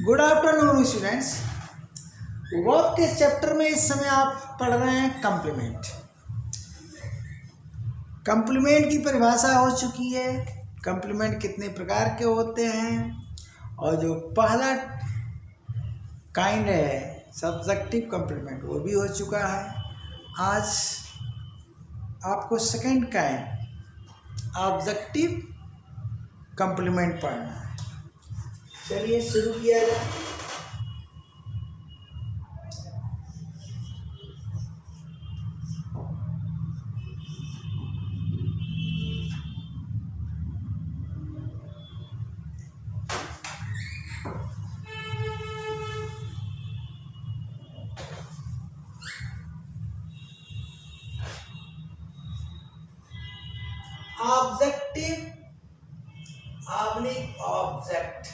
Good afternoon students. Verb के chapter में इस समय आप पढ़ रहे हैं कॉम्प्लीमेंट। कॉम्प्लीमेंट की परिभाषा हो चुकी है, कॉम्प्लीमेंट कितने प्रकार के होते हैं, और जो पहला काइंड है सब्जेक्टिव कॉम्प्लीमेंट वो भी हो चुका है। आज आपको सेकंड काइंड ऑब्जेक्टिव कॉम्प्लीमेंट पढ़ना है। चलिए शुरू किया जाए। ऑब्जेक्टिव ऑब्जेक्ट,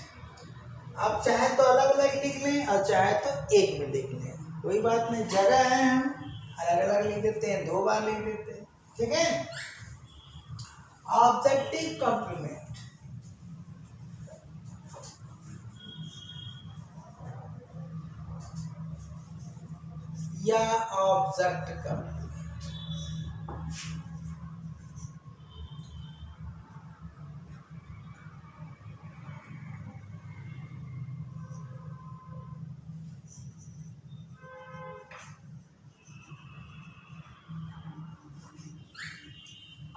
आप चाहे तो अलग अलग लिख लें और चाहे तो एक में लिख लें, कोई बात नहीं। जगह है, हम अलग अलग लिख देते हैं, 2 बार लिख देते हैं, ठीक है। ऑब्जेक्टिव कॉम्प्लीमेंट या ऑब्जेक्ट कॉम्प्लीमेंट।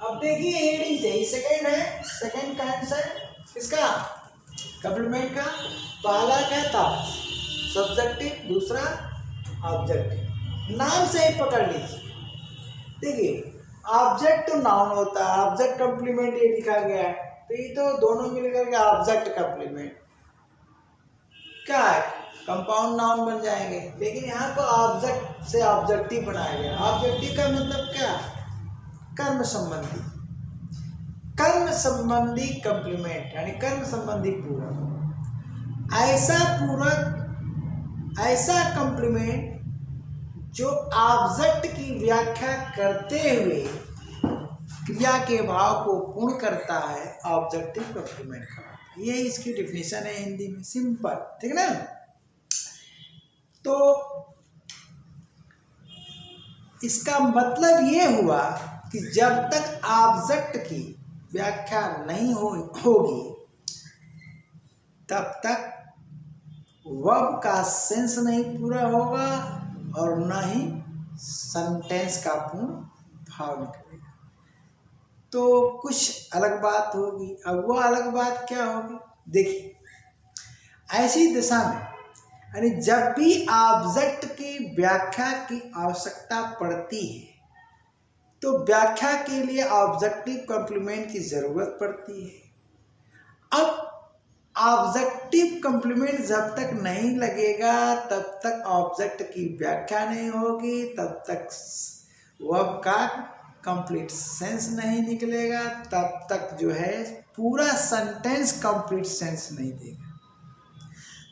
अब देखिए हेडिंग से ही सेकंड है, सेकंड काइंड है इसका कॉम्प्लीमेंट का। पहला क्या था सब्जेक्टिव, दूसरा ऑब्जेक्टिव। नाम से ही पकड़ लीजिए। देखिए ऑब्जेक्ट तो नाउन होता है, ऑब्जेक्ट कॉम्प्लीमेंट ये लिखा गया है, तो ये तो दोनों मिलकर के ऑब्जेक्ट कॉम्प्लीमेंट क्या है, कंपाउंड नाउन बन जाएंगे। लेकिन यहाँ पर ऑब्जेक्ट से ऑब्जेक्टिव बनाया गया। ऑब्जेक्टिव का मतलब क्या, कर्म संबंधी, कर्म संबंधी कॉम्प्लीमेंट यानी कर्म संबंधी पूरक। ऐसा कॉम्प्लीमेंट जो ऑब्जेक्ट की व्याख्या करते हुए क्रिया के भाव को पूर्ण करता है, ऑब्जेक्टिव कॉम्प्लीमेंट कहलाता है। ये इसकी डिफिनेशन है हिंदी में, सिंपल, ठीक ना। तो इसका मतलब ये हुआ कि जब तक ऑब्जेक्ट की व्याख्या नहीं होगी तब तक वर्ब का सेंस नहीं पूरा होगा और न ही सेंटेंस का पूर्ण भाव निकलेगा। तो कुछ अलग बात होगी। अब वो अलग बात क्या होगी, देखिए ऐसी दिशा में यानी जब भी ऑब्जेक्ट की व्याख्या की आवश्यकता पड़ती है तो व्याख्या के लिए ऑब्जेक्टिव कॉम्प्लीमेंट की जरूरत पड़ती है। अब ऑब्जेक्टिव कॉम्प्लीमेंट जब तक नहीं लगेगा तब तक ऑब्जेक्ट की व्याख्या नहीं होगी, तब तक वर्ब का कंप्लीट सेंस नहीं निकलेगा, तब तक जो है पूरा सेंटेंस कंप्लीट सेंस नहीं देगा।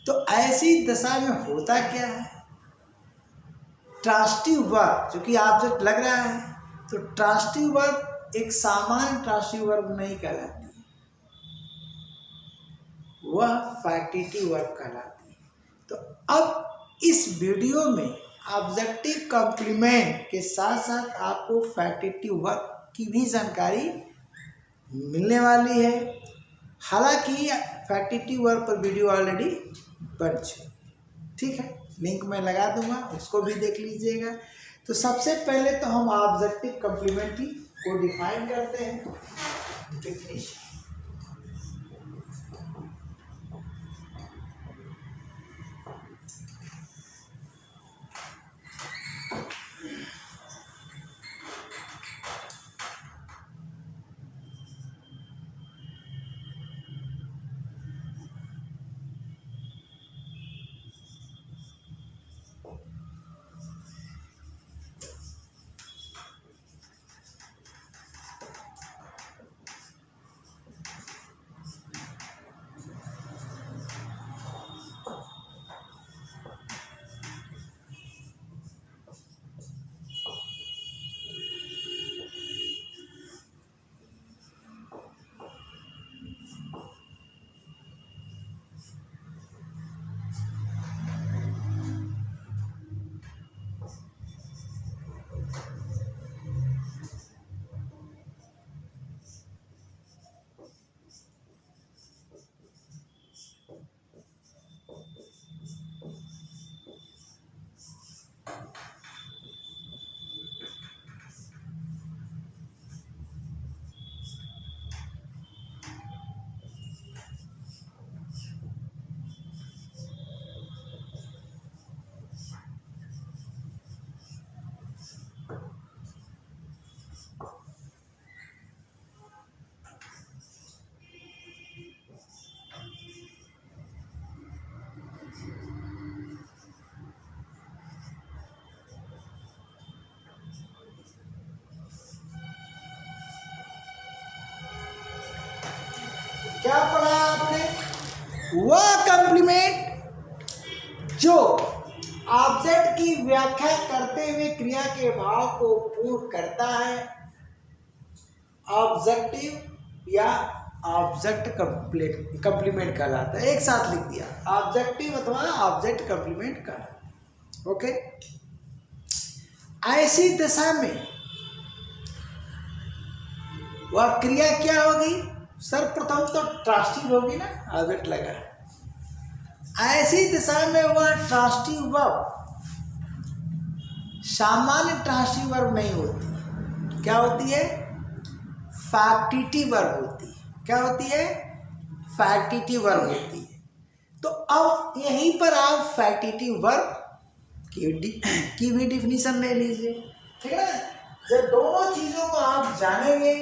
तो ऐसी दशा में होता क्या है, ट्रांजिटिव वर्ब चूंकि ऑब्जेक्ट लग रहा है तो ट्रांजिटिव वर्ब एक सामान्य ट्रांजिटिव वर्ब नहीं कहलाती, वह फैक्टिटिव वर्ब कहलाती है। तो अब इस वीडियो में ऑब्जेक्टिव कॉम्प्लीमेंट के साथ साथ आपको फैक्टिटिव वर्ब की भी जानकारी मिलने वाली है। हालांकि फैक्टिटिव वर्ब पर वीडियो ऑलरेडी बन चुकी, ठीक है, लिंक मैं लगा दूंगा, उसको भी देख लीजिएगा। तो सबसे पहले तो हम ऑब्जेक्टिव कॉम्प्लीमेंट को डिफाइन करते हैं। डेफिनेशन, क्या पढ़ा आपने? वह कॉम्प्लीमेंट जो ऑब्जेक्ट की व्याख्या करते हुए क्रिया के भाव को पूर्ण करता है, ऑब्जेक्टिव या ऑब्जेक्ट कॉम्प्लीमेंट कहलाता है। एक साथ लिख दिया, ऑब्जेक्टिव अथवा ऑब्जेक्ट कॉम्प्लीमेंट कहलाता है। ओके, ऐसी दशा में वह क्रिया क्या होगी? सर्वप्रथम तो ट्रांसटिव होगी ना, ऑब्जेक्ट लगा है। ऐसी दशा में वह ट्रांसटिव वर्ब सामान्य ट्रांसटिव वर्ब नहीं होती। क्या होती है? फैक्टिटिव वर्ब होती है। क्या होती है? फैक्टिटिव वर्ब होती है। तो अब यहीं पर आप फैक्टिटिव वर्ब की भी डिफिनीशन ले लीजिए, ठीक है। जब दोनों चीजों को आप जानेंगे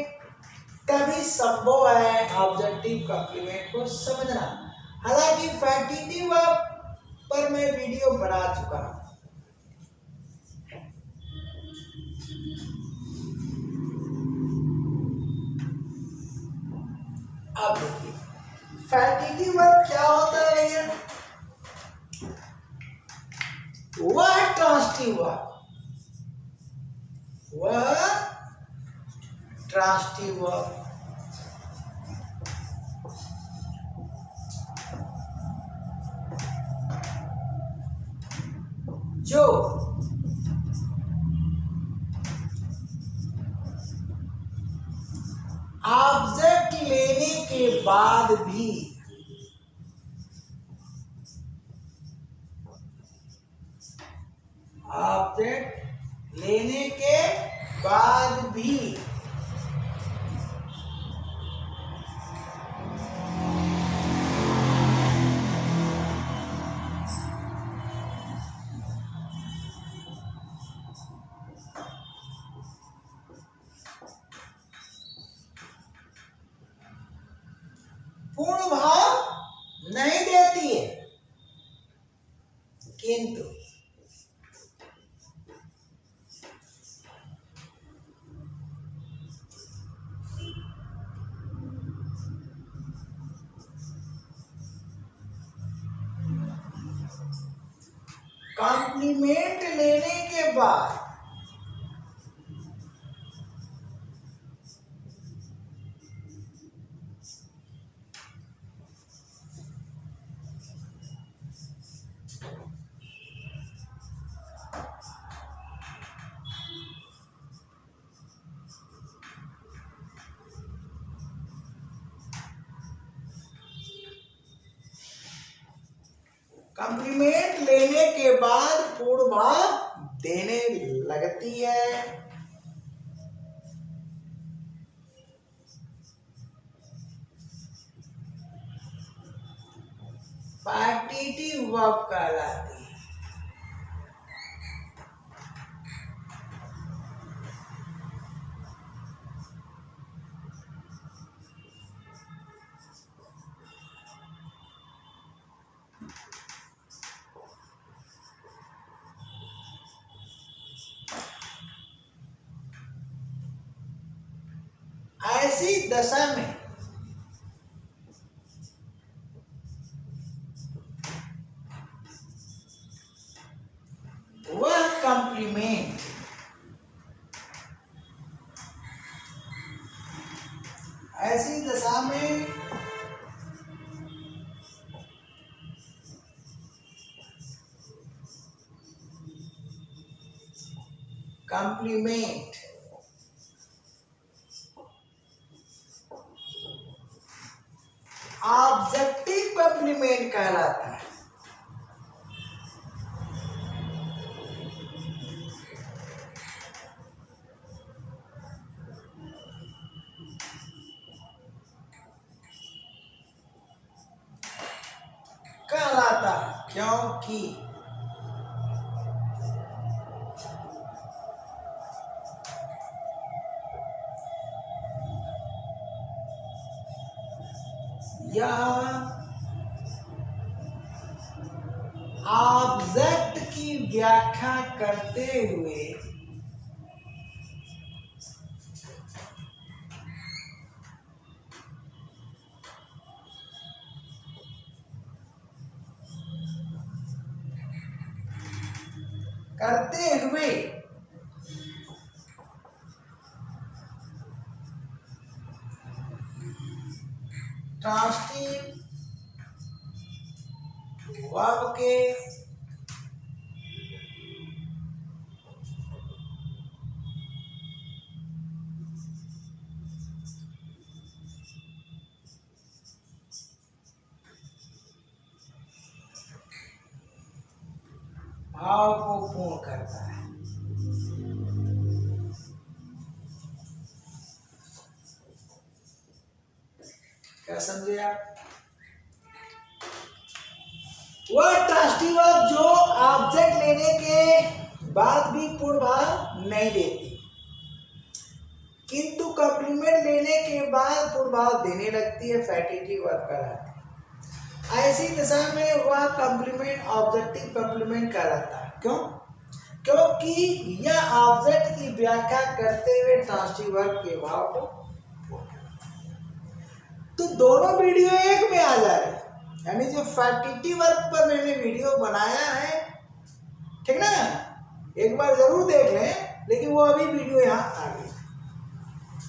तभी संभव है ऑब्जेक्टिव कॉम्प्लीमेंट को समझना। हालांकि फैक्टिटिव वर्ब पर मैं वीडियो बना चुका हूं। अब देखिए फैक्टिटिव वर्ब क्या होता है भैया? वह ट्रांसटिव वर्ब, वह ट्रांसटिव वर्ब जो ऑब्जेक्ट लेने के बाद भी ऑब्जेक्ट लेने के बाद भी पूर्ण भाव नहीं देती है, किंतु कॉम्प्लीमेंट लेने के बाद कॉम्प्लीमेंट लेने के बाद पूर्ण भाव देने लगती है। फैक्टिटिव वर्ब कहलाती है। ऐसी दशा में वह कॉम्प्लीमेंट ऐसी दशा में कॉम्प्लीमेंट ऑब्जेक्टिव कॉम्प्लीमेंट कहलाता है। कहलाता है क्योंकि यह ऑब्जेक्ट की व्याख्या करते हुए करते हुए ट्रांसटिव वर्ब के भाव को पूर्ण करता है। क्या समझे आप? वह ट्रांसटिव वर्ब जो ऑब्जेक्ट लेने के बाद भी पूर्ण भाव नहीं देती, किंतु कॉम्प्लीमेंट लेने के बाद पूर्ण भाव देने लगती है, फैक्टिटिव वर्ब कहलाती है। ऐसी दशा में वह कॉम्प्लीमेंट ऑब्जेक्टिव कॉम्प्लीमेंट कहलाता है। क्यों? क्योंकि यह ऑब्जेक्ट की व्याख्या करते हुए ट्रांसटिव वर्ब के भाव को पूर्ण करता है। तो दोनों वीडियो एक में आ जा रहे हैं, यानी जो फैक्टिटिव वर्ब पर मैंने वीडियो बनाया है, ठीक ना, एक बार जरूर देख लें, लेकिन वो अभी वीडियो यहाँ आ गई,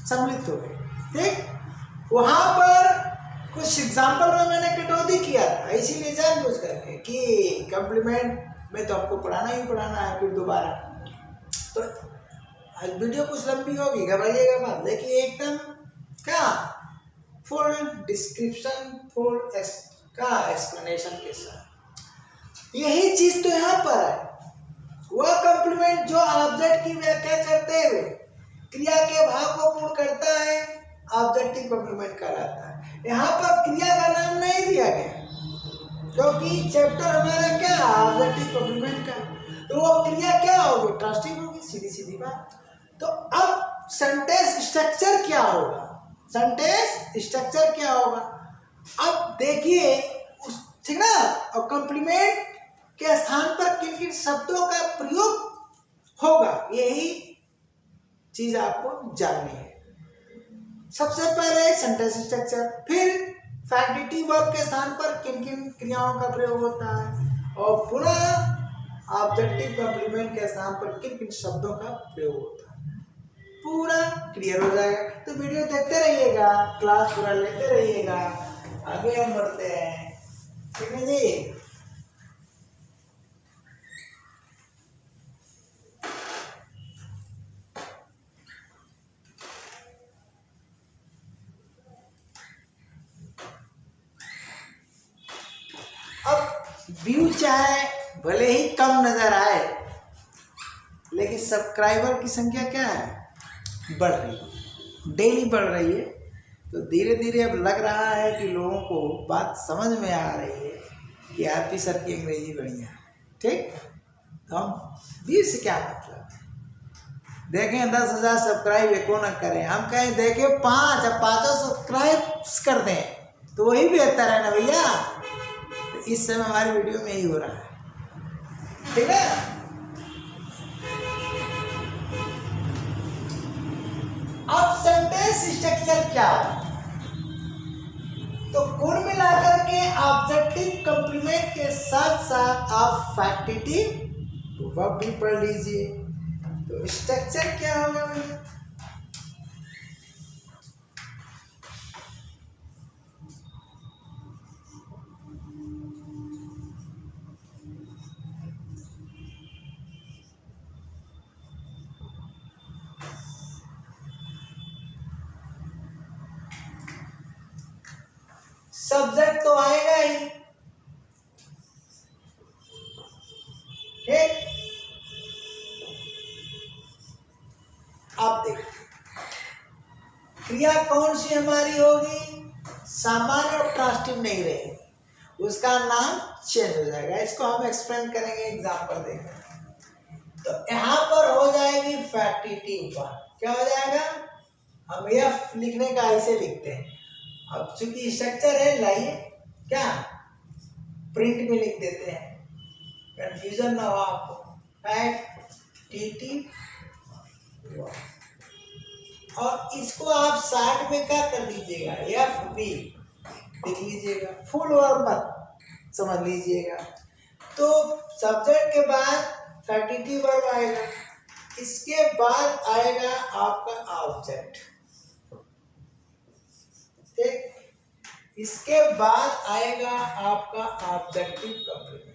सम्मिलित हो गई, ठीक। वहां पर कुछ एग्जाम्पल में मैंने कटौती किया था, इसीलिए जानबूझ करके कि कॉम्प्लीमेंट में तो आपको पढ़ाना ही पढ़ाना है फिर दोबारा। तो आज वीडियो कुछ लंबी होगी, घबराइएगा मत, लेकिन एकदम क्या फुल डिस्क्रिप्शन, फुल का एक्सप्लेनेशन के साथ। यही चीज तो यहाँ पर है। वह कॉम्प्लीमेंट जो ऑब्जेक्ट की व्याख्या करते हुए क्रिया के भाव को पूर्ण करता है, ऑब्जेक्टिव कॉम्प्लीमेंट कहलाता है। यहाँ पर क्रिया का नाम नहीं दिया गया, क्योंकि चैप्टर हमारा क्या ऑब्जेक्टिव कॉम्प्लीमेंट का, तो वो क्रिया क्या होगी? ट्रांसटिव होगी, सीधी सीधी बात। तो अब सेंटेंस स्ट्रक्चर क्या होगा? सेंटेंस स्ट्रक्चर क्या होगा? अब देखिए, ठीक ना, और कॉम्प्लीमेंट के स्थान पर किन किन शब्दों का प्रयोग होगा, यही चीज आपको जाननी है। सबसे पहले सेंटेंस स्ट्रक्चर, फिर फैक्टिटिव वर्ब के स्थान पर किन किन क्रियाओं का प्रयोग होता है, और पुनः ऑब्जेक्टिव कॉम्प्लीमेंट के स्थान पर किन किन शब्दों का प्रयोग होता है। पूरा क्लियर हो जाएगा। तो वीडियो देखते रहिएगा, क्लास पूरा लेते रहिएगा, आगे हम बढ़ते हैं, ठीक है जी। अब व्यू चाहे भले ही कम नजर आए, लेकिन सब्सक्राइबर की संख्या क्या है? बढ़ रही है, डेली बढ़ रही है। तो धीरे धीरे अब लग रहा है कि लोगों को बात समझ में आ रही है कि आरपी सर की अंग्रेजी बढ़िया है, ठीक। तो हम व्यू से क्या मतलब, देखें 10,000 सब्सक्राइब एको न करें, हम कहें देखें 5 अब 500 सब्सक्राइब कर दें, तो वही बेहतर है ना भैया। तो इस समय हमारी वीडियो में यही हो रहा है, ठीक है। अब सेंटेंस स्ट्रक्चर क्या है? तो कुल मिलाकर के ऑब्जेक्टिव कॉम्प्लीमेंट के साथ साथ आप फैक्टिटिव वर्ब भी पढ़ लीजिए। तो स्ट्रक्चर क्या होगा भैया? सब्जेक्ट तो आएगा ही, ठीक। आप देखिए क्रिया कौन सी हमारी होगी? सामान्य और ट्रांसटिव नहीं रहेगी, उसका नाम चेंज हो जाएगा। इसको हम एक्सप्लेन करेंगे, एग्जांपल देंगे। तो यहाँ पर हो जाएगी फैक्टिटिव वर्ब। क्या हो जाएगा? हम एफ लिखने का ऐसे लिखते हैं, अब चूंकि स्ट्रक्चर है, लाइए क्या प्रिंट में लिख देते हैं, कंफ्यूजन ना हो आपको। फैक्टिटिव वर्ब, और इसको आप साइड में क्या कर दीजिएगा? एफ बी लिख लीजिएगा, फुल वर्ब मत समझ लीजिएगा। तो सब्जेक्ट के बाद फैक्टिटिव वर्ब आएगा, इसके बाद आएगा आपका ऑब्जेक्ट, ठीक, इसके बाद आएगा आपका ऑब्जेक्टिव कंप्लीमेंट।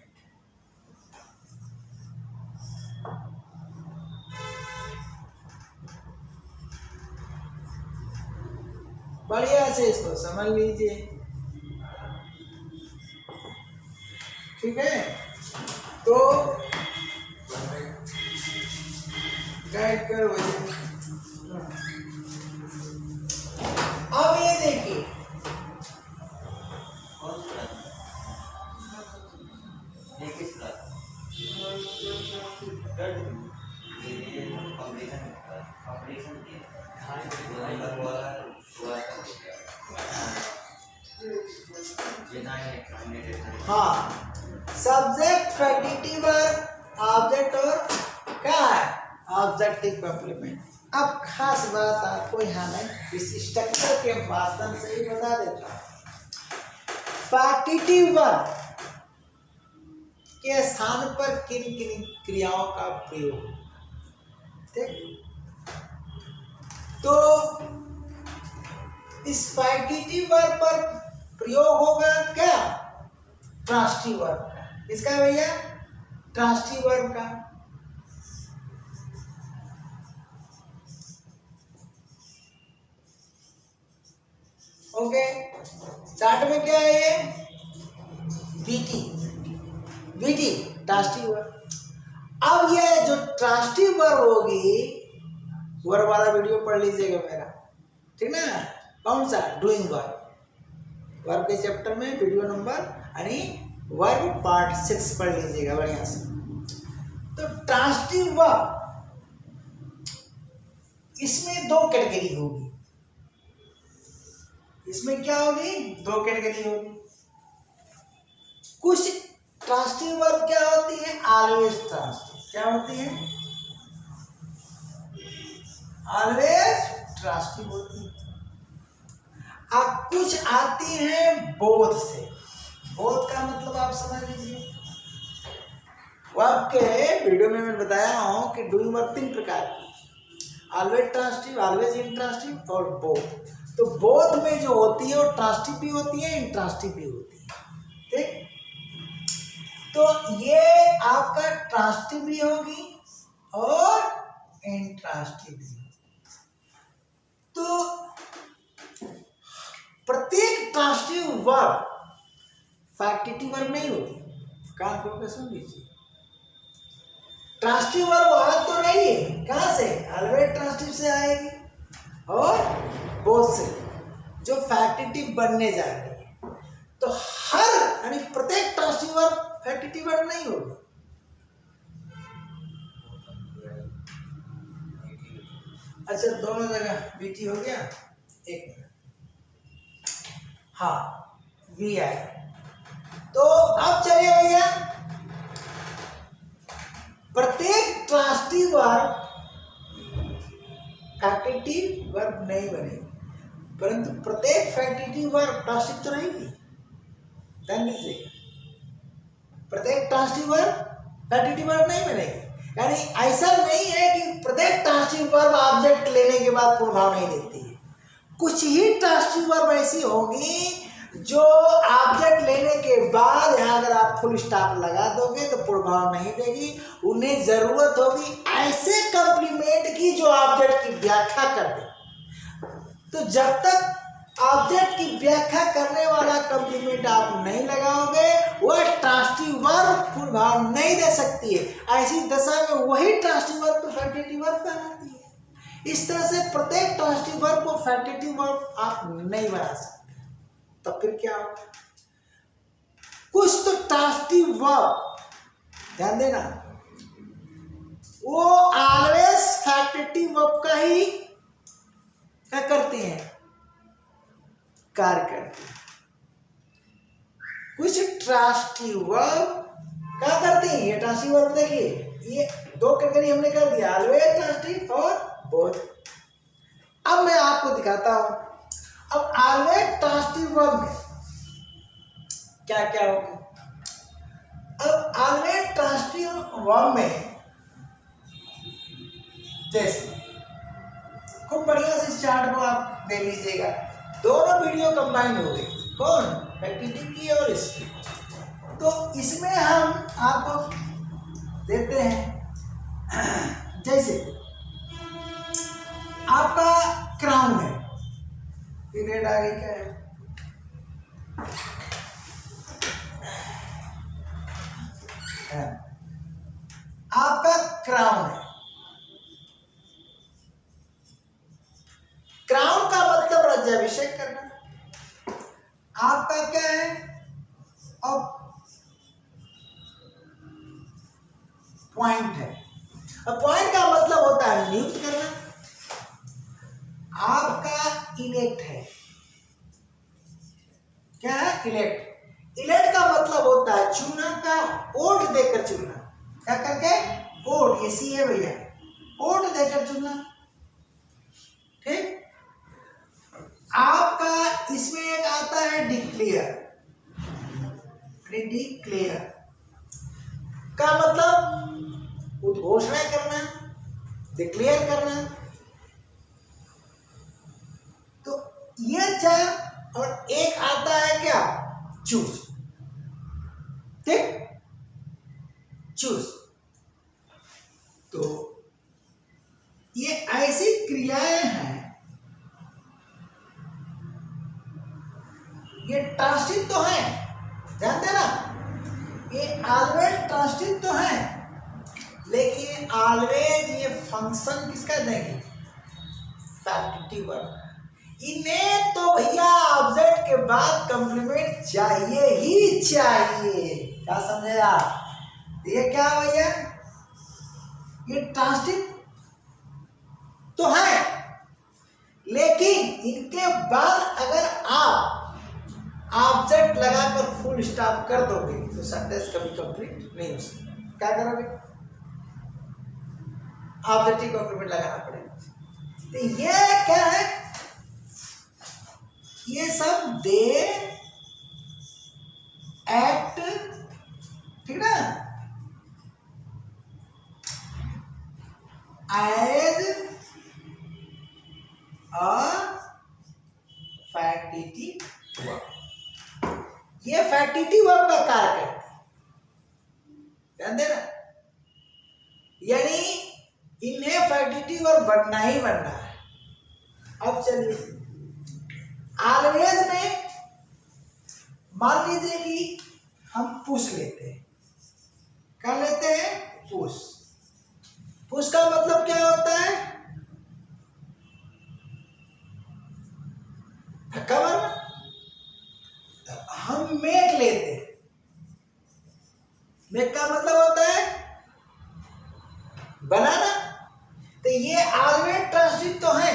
बढ़िया से इसको समझ लीजिए, ठीक है। तो गाइड करो भैया। अब ये देखिए, हाँ, सब्जेक्ट, फैक्टिटिव वर्ब, ऑब्जेक्ट और क्या है ऑब्जेक्टिव कंप्लीमेंट। अब खास बात आपको यहाँ में इस स्ट्रक्चर के माध्यम से ही बता देता हूँ। फैक्टिटिव वर्ब के स्थान पर किन किन क्रियाओं का प्रयोग, ठीक, तो इस फैक्टिटिव वर्ब पर प्रयोग होगा क्या, ट्रांसिटिव वर्ब का। इसका भैया ट्रांसिटिव वर्ब का। ओके, स्टार्ट में क्या है ये, बीटी, बीटी ट्रांसिटिव वर्ब। अब ये जो ट्रांसिटिव वर्ब होगी, वर्ब वाला वीडियो पढ़ लीजिएगा मेरा, ठीक ना, कौन सा, डूइंग वर्ब, वर्ब के चैप्टर में वीडियो नंबर यानी वर्ब पार्ट 6 पढ़ लीजिएगा बढ़िया से। तो ट्रांसिटिव वर्ब, इसमें दो कैटेगरी होगी, इसमें क्या होगी, दो कैटेगरी होगी। कुछ ट्रांसिटिव वर्ब क्या होती है, ऑलवेज ट्रांसिटिव, क्या होती है, ऑलवेज ट्रांसिटिव होती है। अब कुछ आती हैं बोथ से, बोथ का मतलब आप समझ लीजिए, वर्ब के वीडियो में मैंने बताया हूं कि डूइंग वर्ब 3 प्रकार की, ऑलवेज ट्रांसिटिव, ऑलवेज इंट्रांसिटिव और बोथ। तो बोथ में जो होती है वो ट्रांसिटिव भी होती है, इंट्रांसिटिव भी होती है, ठीक। तो ये आपका ट्रांसिटिव भी होगी और इंट्रांसिटिव भी होगी। तो प्रत्येक ट्रांसिटिव वर्ब फैक्टिटिव वर्ब नहीं होती, कान खोल के सुन लीजिए। ट्रांसिटिव वर्ब आ तो रही है, कहां से, ऑलवेज ट्रांसिटिव से आएगी और बोथ से, जो फैक्टिटिव बनने जा रही है। तो हर यानी प्रत्येक ट्रांसिटिव वर्ब फैक्टिटिव वर्ब नहीं होगी। अच्छा, दोनों जगह बीटी हो गया, एक मिनट, हाँ वी आया। तो अब चलिए भैया, प्रत्येक ट्रांसिटिव वर्ब फैक्टिटिव वर्ब नहीं बनेगी, परंतु प्रत्येक फैक्टिटिव वर्ब ट्रांसिटिव तो रहेगी, ध्यान दीजिएगा। प्रत्येक ट्रांसिटिव वर्ब फैक्टिटिव वर्ब नहीं बनेगी, यानी ऐसा नहीं है कि प्रत्येक ट्रांसिटिव वर्ब ऑब्जेक्ट लेने के बाद पूर्ण भाव नहीं देती है। कुछ ही ट्रांसिटिव वर्ब ऐसी होंगी जो ऑब्जेक्ट लेने के बाद यहाँ अगर आप फुल स्टॉप लगा दोगे तो पूर्ण भाव नहीं देगी। उन्हें जरूरत होगी ऐसे कंप्लीमेंट की जो ऑब्जेक्ट की व्याख्या कर दे। तो जब तक ऑब्जेक्ट की व्याख्या करने वाला कंप्लीमेंट आप नहीं लगाओगे, वह ट्रांसिटिव वर्ब पूर्ण भाव नहीं दे सकती है। ऐसी दशा में वही ट्रांसिटिव वर्ब को फैक्टिटिव वर्ब कहलाती है। इस तरह से प्रत्येक ट्रांसिटिव वर्ब को फैक्टिटिव वर्ब आप नहीं बना सकते। तो फिर क्या होगा, कुछ तो ट्रांसिटिव वर्ब, ध्यान देना, वो ऑलवेज फैक्टिटिव वर्ब का ही क्या करते हैं, कार्य करते हैं। कुछ ट्रांसिटिव वर्ब क्या करते हैं, ये ट्रांसिटिव वर्ब देखिए, ये दो कैटेगरी हमने कर दिया, ऑलवेज ट्रांसिटिव और बोथ। अब मैं आपको दिखाता हूं, अब ऑलवेज ट्रांसिटिव वर्ब में क्या क्या होगा। अब ऑलवेज ट्रांसिटिव वर्ब में जैसे खूब बढ़िया से इस चार्ट को आप देख लीजिएगा, दोनों वीडियो कंबाइन हो गई, कौन, फैक्टिटी की और इसकी। तो इसमें हम आपको देते हैं, जैसे आपका क्राउन है, पीरियड आ गई, क्या है, आपका क्राउन है। क्राउन का मतलब राज्याभिषेक करना। आपका क्या है, अब पॉइंट है। अब पॉइंट का मतलब होता है नियुक्त करना। आपका इलेक्ट है, क्या है, इलेक्ट। इलेक्ट का मतलब होता है चुना का, वोट देकर चुनना, क्या करके, वोट, ये सी है भैया, वोट देकर चुनना, ठीक। आपका इसमें एक आता है डिक्लेयर। डिक्लेयर का मतलब उद्घोषणा करना, डिक्लेयर करना। तो ये चार, और एक आता है क्या, चूज, ठीक, चूज। तो ये ऐसी क्रियाएं हैं, ये ट्रांसटिव तो है, जानते ना, ये ऑलवेज ट्रांसटिव तो है, लेकिन ऑलवेज ये फंक्शन किसका देंगे, फैक्टिटिव वर्ब। इन्हें तो भैया ऑब्जेक्ट के बाद कंप्लीमेंट चाहिए ही चाहिए, क्या समझे आप। ये क्या भैया, ये ट्रांसटिव तो है, लेकिन इनके बाद अगर आप ऑब्जेक्ट लगाकर फुल स्टॉप कर दोगे तो सेंटेंस कभी कंप्लीट नहीं हो सकता। क्या करोगे, ऑब्जेक्ट ही कंप्लीमेंट लगाना पड़ेगा। तो ये क्या है, ये सब दे एक्ट, ठीक ना, एज अ फैक्टिटिव वर्ब। ये फैक्टिटिव वर्ब का कार्य है, ध्यान देना, यानी इन्हें फैक्टिटिव वर्ब बनना ही बनना है। अब चलिए ऑलवेज में मान लीजिए कि हम पुश लेते हैं, क्या लेते हैं, पुश। पुश का मतलब क्या होता है, धक्का मारना। हम मेक लेते हैं, मेक का मतलब होता है बनाना। तो ये ऑलवेज ट्रांसटिव तो है,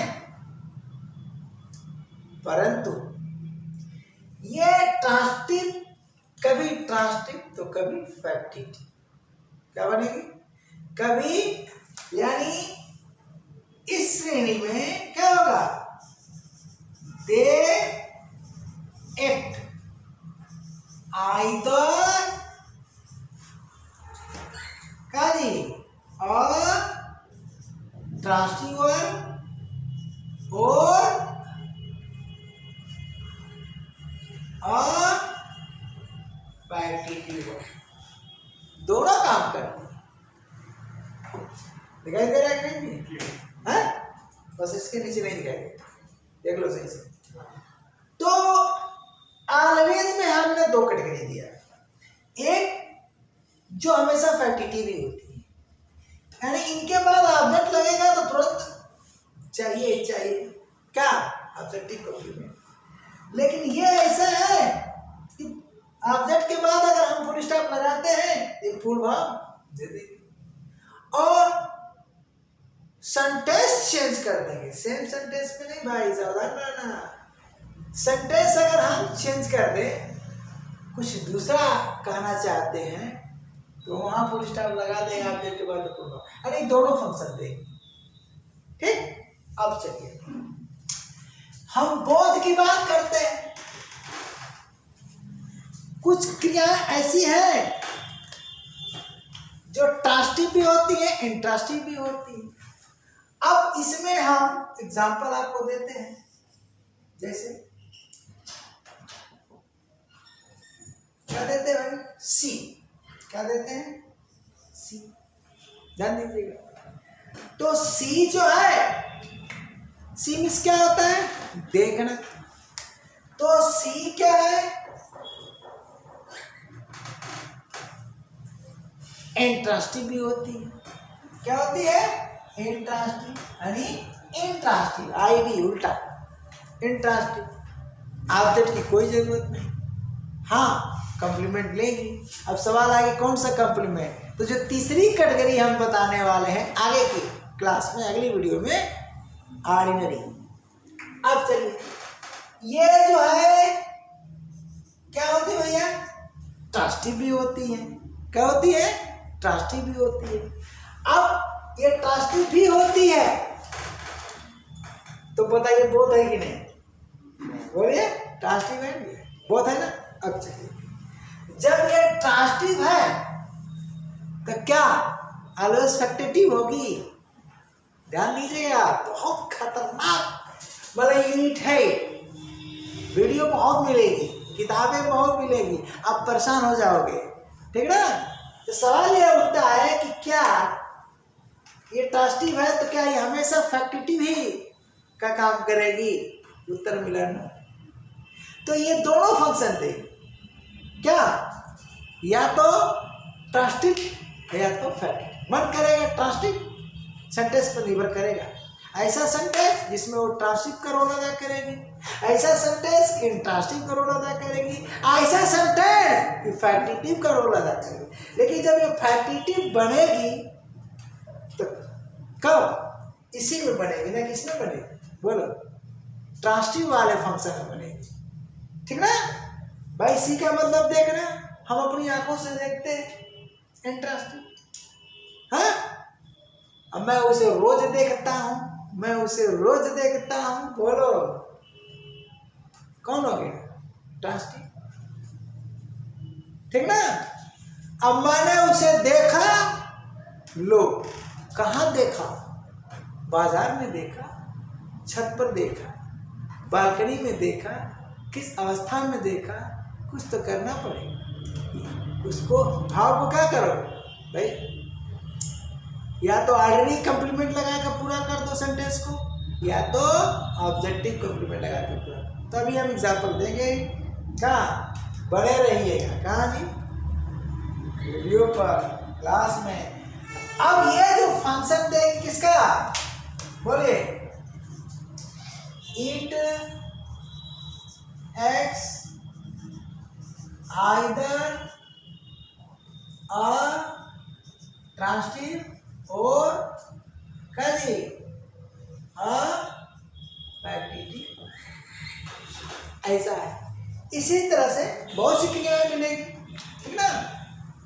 परंतु ये ट्रांसटिव, कभी ट्रांसटिव तो कभी फैक्टिटिव। क्या बनेगी, कभी, यानी इस श्रेणी में क्या होगा, दे एक्ट आइदर का जी और ट्रांसटिव वर्ब और फैक्टिटिव वर्ब, दोनों काम करते हैं। दिखाई दे रहा है कि नहीं, है, बस इसके नीचे नहीं दिखाई देता, देख लो सही से। तो ऑलवेज में हमने दो कैटेगरी दिया, एक जो हमेशा फैक्टिटिव ही होती है, यानी इनके बाद ऑब्जेक्ट लगेगा तो तुरंत चाहिए चाहिए, क्या, ऑब्जेक्टिव कंप्लीमेंट। लेकिन ये ऐसा है कि ऑब्जेक्ट के बाद अगर हम फुल स्टॉप लगाते हैं तो फुल भाव दे देंगे, और सेंटेंस चेंज कर देंगे, सेम सेंटेंस में नहीं भाई, सावधान रहना। सेंटेंस अगर हम चेंज कर दें, कुछ दूसरा कहना चाहते हैं तो वहां फुल स्टॉप लगा देंगे, ऑब्जेक्ट के बाद फुल भाव, अरे दोनों फंक्शन देंगे, ठीक। अब चलिए हम बोध की बात करते हैं। कुछ क्रिया ऐसी है जो ट्रांसटिव भी होती है, इंट्रांसटिव भी होती है। अब इसमें हम एग्जांपल आपको देते हैं, जैसे क्या देते हैं भाई, सी, क्या देते हैं, सी, ध्यान दीजिएगा। तो सी जो है, सी मीन्स क्या होता है, देखना। तो सी क्या है, इंट्रास्टिव भी होती है। क्या होती है, इंट्रास्टिव, यानी इंट्रास्टिव, आई भी उल्टा, इंट्रास्टिव। ऑब्जेक्ट की कोई जरूरत नहीं, हाँ कॉम्प्लीमेंट लेगी। अब सवाल आगे कौन सा कॉम्प्लीमेंट, तो जो तीसरी कैटेगरी हम बताने वाले हैं आगे की क्लास में, अगली वीडियो में, ऑर्डिनरी। अब चलिए, ये जो है क्या होती है भैया, ट्रास्टिव भी होती है। क्या होती है, ट्रास्टिव भी होती है। अब ये ट्रास्टिव भी होती है, तो बताइए बोध है कि नहीं, बोलिए, ट्रास्टिव है, बोध है ना। अब चलिए, जब ये ट्रांसटिव है तो क्या ऑलवेज फैक्टेटिव होगी। ध्यान दीजिएगा, बहुत खतरनाक मतलब यूनिट है, वीडियो बहुत मिलेगी, किताबें बहुत मिलेगी, आप परेशान हो जाओगे, ठीक ना। तो सवाल ये उठता है कि क्या ये ट्रांसटिव है तो क्या ये हमेशा फैक्टेटिव ही का काम करेगी, उत्तर मिला ना। तो ये दोनों फंक्शन थे, क्या या तो ट्रांसटिव या तो फैक्टिव। मन करेगा ट्रांसटिव, सेंटेंस पर निर्भर करेगा। ऐसा सेंटेंस जिसमें वो ट्रांसटिव का रोल अदा करेगी, ऐसा सेंटेंस इंट्रांसटिव का रोल अदा करेगी, ऐसा सेंटेंस फैक्टिटिव का रोल अदा करेगी। लेकिन जब ये फैक्टिटिव बनेगी तो कब, इसी में बनेगी ना, किसमें बनेगी बोलो, ट्रांसटिव वाले फंक्शन में बनेगी, ठीक ना भाई। इसी का मतलब देखना, हम अपनी आंखों से देखते हैं इंट्रांसटिव, हाँ। अब मैं उसे रोज देखता हूं, मैं उसे रोज देखता हूं, बोलो कौन हो गया, ट्रांसटिव, ठीक ना। अब मैंने उसे देखा, लो कहाँ देखा, बाजार में देखा, छत पर देखा, बालकनी में देखा, किस अवस्था में देखा, कुछ तो करना पड़ेगा। उसको भाव को क्या करो भाई, या तो ऑर्डिनरी कॉम्प्लीमेंट लगा कर पूरा कर दो सेंटेंस को, या तो ऑब्जेक्टिव कॉम्प्लीमेंट लगा कर पूरा। तो अभी हम एग्जांपल देंगे, कहाँ बने रहिएगा, कहाँ जी, वीडियो पर, क्लास में। अब ये जो फंक्शन देंगे किसका, बोलिए, it x either a transitive और क्या जी, अ फैक्टिटिव, ऐसा है। इसी तरह से बहुत सी क्रियाएं मिलेगी, ठीक ना।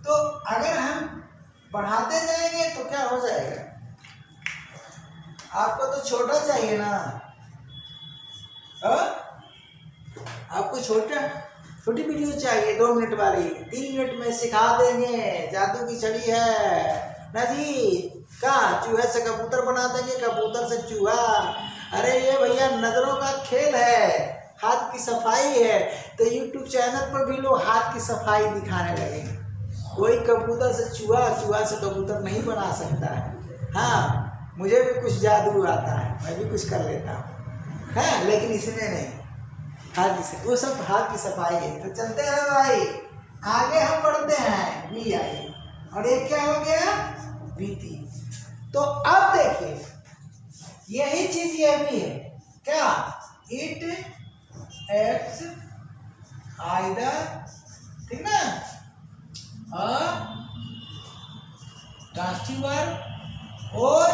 तो अगर हम बढ़ाते जाएंगे तो क्या हो जाएगा, आपको तो छोटा चाहिए ना, आपको छोटी वीडियो चाहिए, 2 मिनट वाली, 3 मिनट में सिखा देंगे, जादू की छड़ी है ना जी। क्या चूहे से कबूतर बना देंगे, कबूतर से चूहा, अरे ये भैया नजरों का खेल है, हाथ की सफाई है। तो यूट्यूब चैनल पर भी लोग हाथ की सफाई दिखाने लगे। कोई कबूतर से चूहा, चूहा से कबूतर नहीं बना सकता है। हाँ, मुझे भी कुछ जादू आता है, मैं भी कुछ कर लेता हूँ, है, लेकिन इसमें नहीं, हाथ की, वो सब हाथ की सफाई है। तो चलते हैं भाई, आगे हम बढ़ते हैं, बी आई, और ये क्या हो गया, बीती। तो अब देखिए, यही चीज ये भी है, क्या, इट एक्स आइदर, ठीक ना, ट्रांसटिव और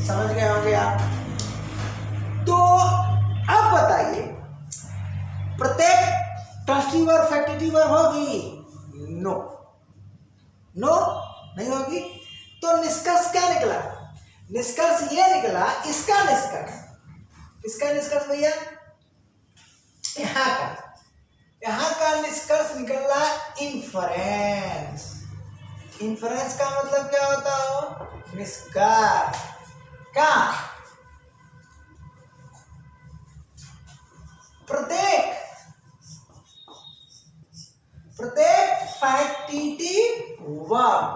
समझ गए होंगे आप। तो अब बताइए, प्रत्येक ट्रांसटिव और फैक्टिटिव होगी, नो, नो नहीं होगी। तो निष्कर्ष क्या निकला, निष्कर्ष ये निकला, इसका निष्कर्ष भैया, यहाँ का निष्कर्ष निकला इन्फरेंस, इन्फ्रेंस का मतलब क्या होता हो? निष्कर्ष। क्या? प्रत्येक फैक्टिटिव वर्ब,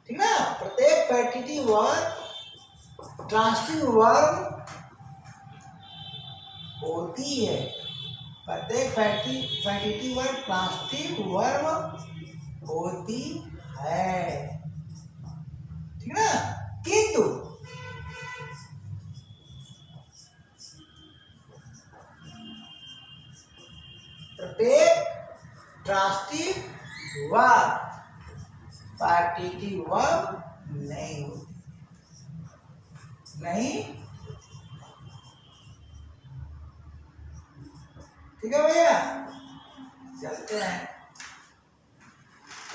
ठीक ना, प्रत्येक फैक्टिटिव वर्ब ट्रांसिटिव वर्ब होती है। प्रत्येक फैक्टिटिव वर्ब ट्रांसिटिव वर्ब होती है, ठीक ना। किंतु प्रत्येक ट्रांसिटिव वर्ब फैक्टिटिव वर्ब नहीं होती, नहीं, ठीक है भैया। चलते हैं,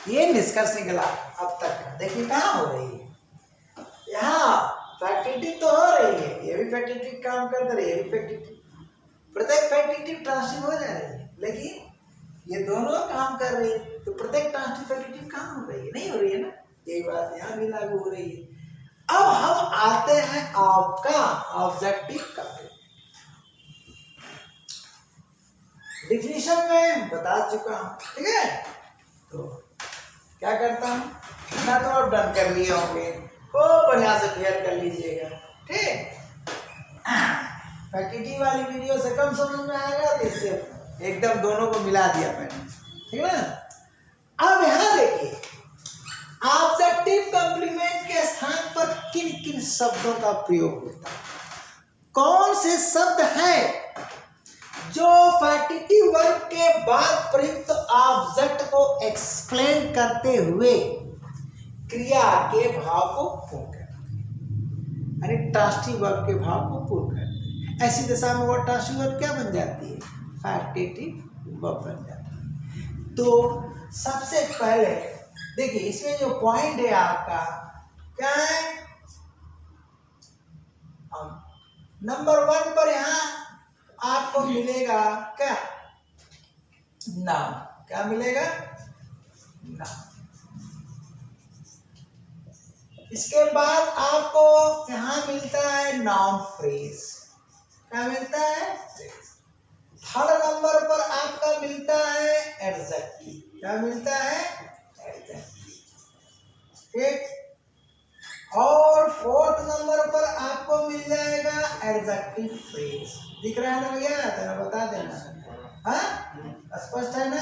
ये निष्कर्ष निकला अब तक। देखिए कहाँ हो रही है, यहाँ फैक्टिटिव तो हो रही है, ये भी फैक्टिटिव काम कर रही है, ये भी फैक्टिटिव, प्रत्येक फैक्टिटिव ट्रांसिटिव हो जा रही है, लेकिन ये दोनों काम कर रही है, तो प्रत्येक ट्रांसिटिव फैक्टिटिव काम हो रही है, नहीं हो रही है ना। यही बात यहाँ भी लागू हो रही है। अब हम आते हैं आपका ऑब्जेक्टिव का डिफिनीशन में बता चुका हूं, ठीक है। तो क्या करता हूं ना, तो आप डन कर लिए होंगे, ओ बढ़िया से क्लियर कर लीजिएगा, ठीक। फैक्टिटिव वाली वीडियो से कम समझ में आएगा, तो इससे एकदम दोनों को मिला दिया मैंने, ठीक है ना। अब यहाँ देखिए, ऑब्जेक्टिव कॉम्प्लीमेंट के स्थान पर किन किन शब्दों का प्रयोग होता है, कौन से शब्द हैं जो फैक्टिटिव वर्ब के बाद प्रयुक्त ऑब्जेक्ट को एक्सप्लेन करते हुए क्रिया के भाव को पूर्ण करते हैं, यानी ट्रांसिटिव वर्ब के भाव को पूर्ण करते हैं। ऐसी दशा में वो ट्रांसिटिव वर्ब क्या बन जाती है? फैक्टिटिव वर्ब बन जाती है। तो सबसे पहले देखिए, इसमें जो पॉइंट है आपका क्या है, नंबर 1 पर यहाँ आपको मिलेगा क्या? नाउन। क्या मिलेगा? नाउन। इसके बाद आपको यहां मिलता है नाउन फ्रेज। क्या मिलता है? फ्रेज। थर्ड नंबर पर आपका मिलता है एडजेक्टिव। क्या मिलता है? एडजेक्टिव, ठीक। और फोर्थ नंबर पर आपको मिल जाएगा एडजेक्टिव फ्रेज। दिख रहा है ना भैया? तो बता देना, हाँ स्पष्ट है ना?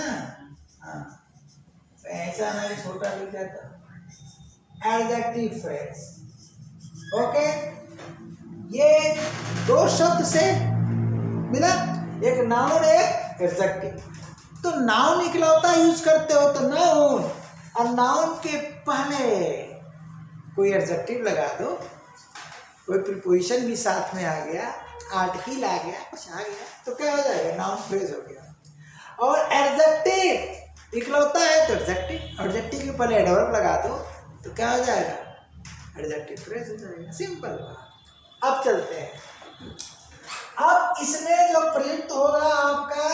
हाँ, तो ऐसा ना छोटा लिख जाता, एडजेक्टिव फ्रेज, ओके। ये दो शब्द से मिला, एक नाउन एक एडजेक्टिव। तो नाउन इकलौता यूज करते हो तो नाउन, और नाउन के पहले कोई एडजेक्टिव लगा दो, कोई प्रीपोजिशन भी साथ में आ गया, आर्टिकल आ गया, कुछ आ गया, तो क्या हो जाएगा? नाउन फ्रेज हो गया। और एडजेक्टिव इकलौता है तो एडजेक्टिव, एडजेक्टिव के पहले एडवर्ब लगा दो तो क्या हो जाएगा? एडजेक्टिव फ्रेज हो जाएगा। सिंपल बात। अब चलते हैं, अब इसमें जो प्रयुक्त होगा आपका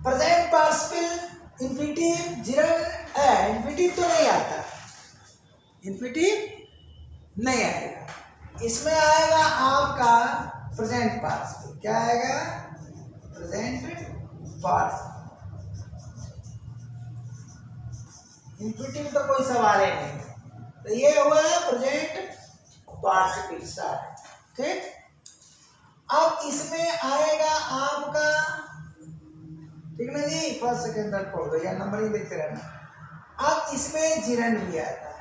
present participle infinitive, gerund, infinitive तो नहीं आता, इंफिनिटिव नहीं आएगा। इसमें आएगा आपका प्रेजेंट पार्टिसिपल। क्या आएगा? Present participle. इंफिनिटिव तो कोई सवाल ही नहीं, तो ये हुआ प्रेजेंट पार्टिसिपल स्टार्ट, ठीक। अब इसमें आएगा आपका, ठीक ना जी, फर्स्ट सेकंड थर्ड पढ़ दो या नंबर ही देखते रहना। अब इसमें जिरंड भी आता है।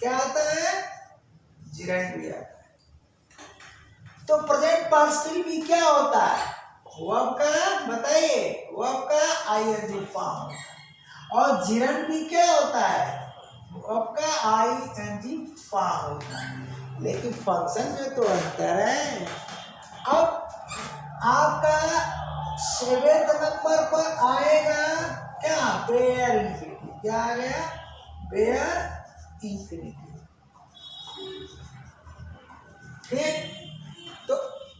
क्या आता है? जिरंड भी आता है। तो प्रेजेंट पार्टिसिपल भी क्या होता है? वर्ब का, बताइए, वर्ब का आईएनजी फॉर्म होता है। और जिरंड भी क्या होता है? वर्ब का आईएनजी फॉर्म होता है, लेकिन फंक्शन में तो अंतर है। अब आपका 7वें नंबर पर आएगा क्या? Bare infinitive. क्या आ गया? बेयर इंफिनिटिव, ठीक। तो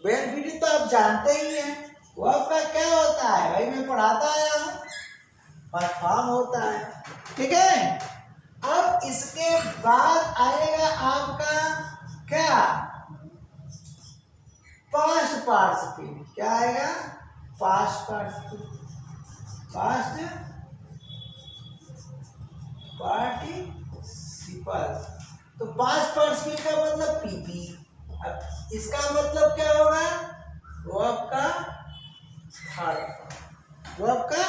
बेयर इंफिनिटिव तो आप जानते ही हैं, वर्ब का क्या होता है भाई, मैं पढ़ाता आया हूँ, परफॉर्म होता है। ठीक है, अब इसके बाद आएगा आपका क्या, पास्ट पार्टिसिपल। क्या आएगा, पास्ट पार्टिसिपल, पास्ट पार्टिसिपल। तो पास्ट पार्टिसिपल का मतलब पीपी। अब इसका मतलब क्या होगा, वर्ब का थर्ड फॉर्म, वर्ब का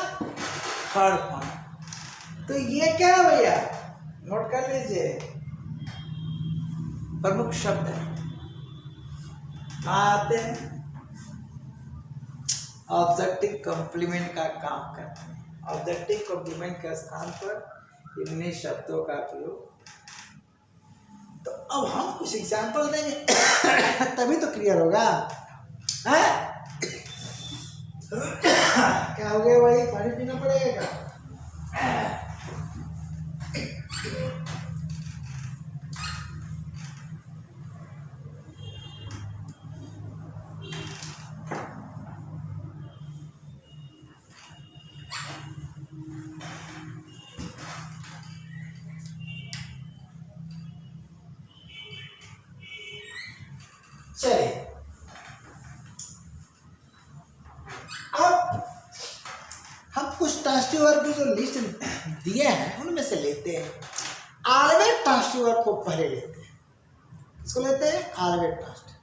थर्ड फॉर्म। तो ये क्या है भैया, नोट कर लीजिए, प्रमुख शब्द है। कहाँ आते हैं, ऑब्जेक्टिव कॉम्प्लीमेंट का काम करते हैं। ऑब्जेक्टिव कॉम्प्लीमेंट के स्थान पर इन्हीं शब्दों का प्रयोग। तो अब हम कुछ एग्जाम्पल देंगे तभी तो क्लियर होगा। है? क्या हो गया भाई, पानी पीना पड़ेगा क्या? चलिए, अब हम कुछ ट्रांसिटिव वर्ब की जो लिस्ट दिए हैं उनमें से लेते हैं। ऑलवेज ट्रांसिटिव वर्ब को पहले लेते हैं। इसको लेते हैं ऑलवेज ट्रांसिटिव।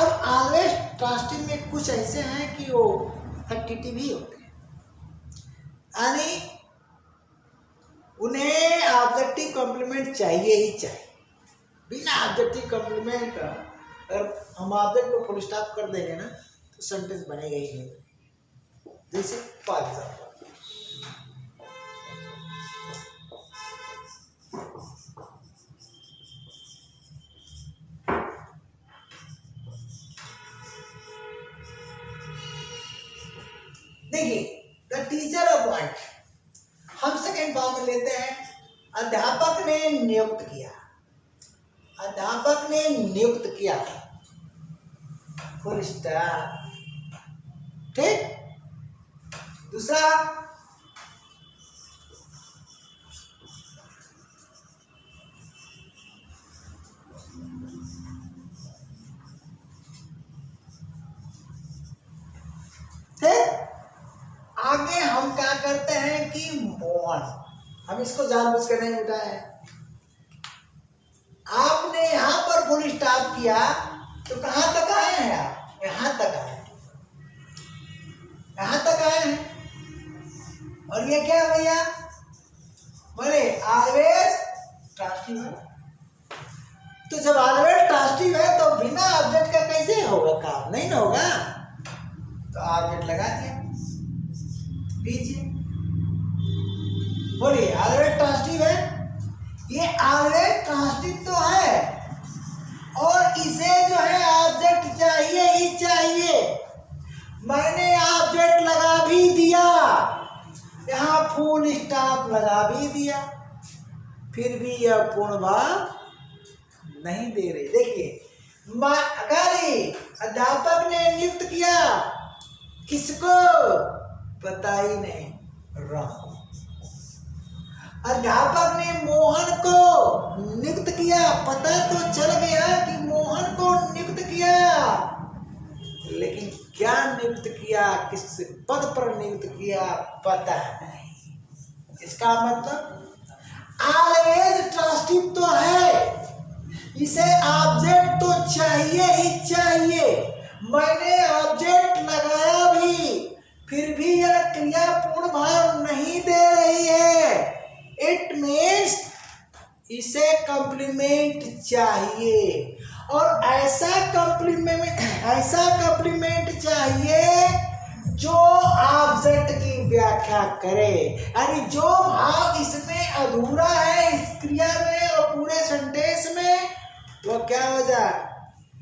अब ऑलवेज ट्रांसिटिव में कुछ ऐसे हैं कि वो एडिटिव ही होते हैं, यानी उन्हें ऑब्जेक्टिव कॉम्प्लीमेंट चाहिए ही चाहिए। बिना ऑब्जेक्टिव कॉम्प्लीमेंट का अगर हम ऑब्जेक्ट को फुल स्टॉप कर देंगे ना तो सेंटेंस बनेगा ही नहीं। जैसे फॉर एग्जाम्पल, देखिए, द टीचर अपॉइंट, हम सेकेंड फॉर्म में लेते हैं, अध्यापक ने नियुक्त किया। अध्यापक ने नियुक्त किया, फुल स्टॉप। ठीक, दूसरा, ठीक, आगे हम क्या करते हैं कि मोहन, हम इसको जानबूझ कर नहीं मिटाए हैं। आपने यहां पर फुल स्टॉप किया तो कहां तक आए हैं आप, यहां तक आए, यहां तक आए हैं। और ये क्या भैया, बोले ऑलवेज ट्रांसिटिव है। तो जब ऑलवेज ट्रांसिटिव है तो बिना ऑब्जेक्ट का कैसे होगा काम, नहीं ना होगा। तो ऑब्जेक्ट लगा दिया लीजिए, बोलिए ऑलवेज ट्रांसिटिव है। ये ऑलवेज ट्रांसिटिव तो है और इसे जो है ऑब्जेक्ट चाहिए ही चाहिए। मैंने ऑब्जेक्ट लगा भी दिया, यहाँ फुल स्टॉप लगा भी दिया, फिर भी यह पूर्ण भाव नहीं दे रही। देखिए, अध्यापक ने नियुक्त किया, किसको पता ही नहीं, रॉन्ग। अध्यापक ने मोहन को नियुक्त किया, पता तो चल गया कि मोहन को नियुक्त किया, लेकिन क्या नियुक्त किया, किस पद पर नियुक्त किया, पता नहीं। इसका मतलब ऑलवेज ट्रांसिटिव तो है, इसे ऑब्जेक्ट तो चाहिए ही चाहिए। मैंने ऑब्जेक्ट लगाया भी, फिर भी यह क्रिया पूर्ण भाव नहीं दे रही है। इट मीन्स इसे कॉम्प्लीमेंट चाहिए, और ऐसा कॉम्प्लीमेंट चाहिए जो ऑब्जेक्ट की व्याख्या करे, यानी जो भाव इसमें अधूरा है इस क्रिया में और पूरे सेंटेंस में, वो क्या हो जाए,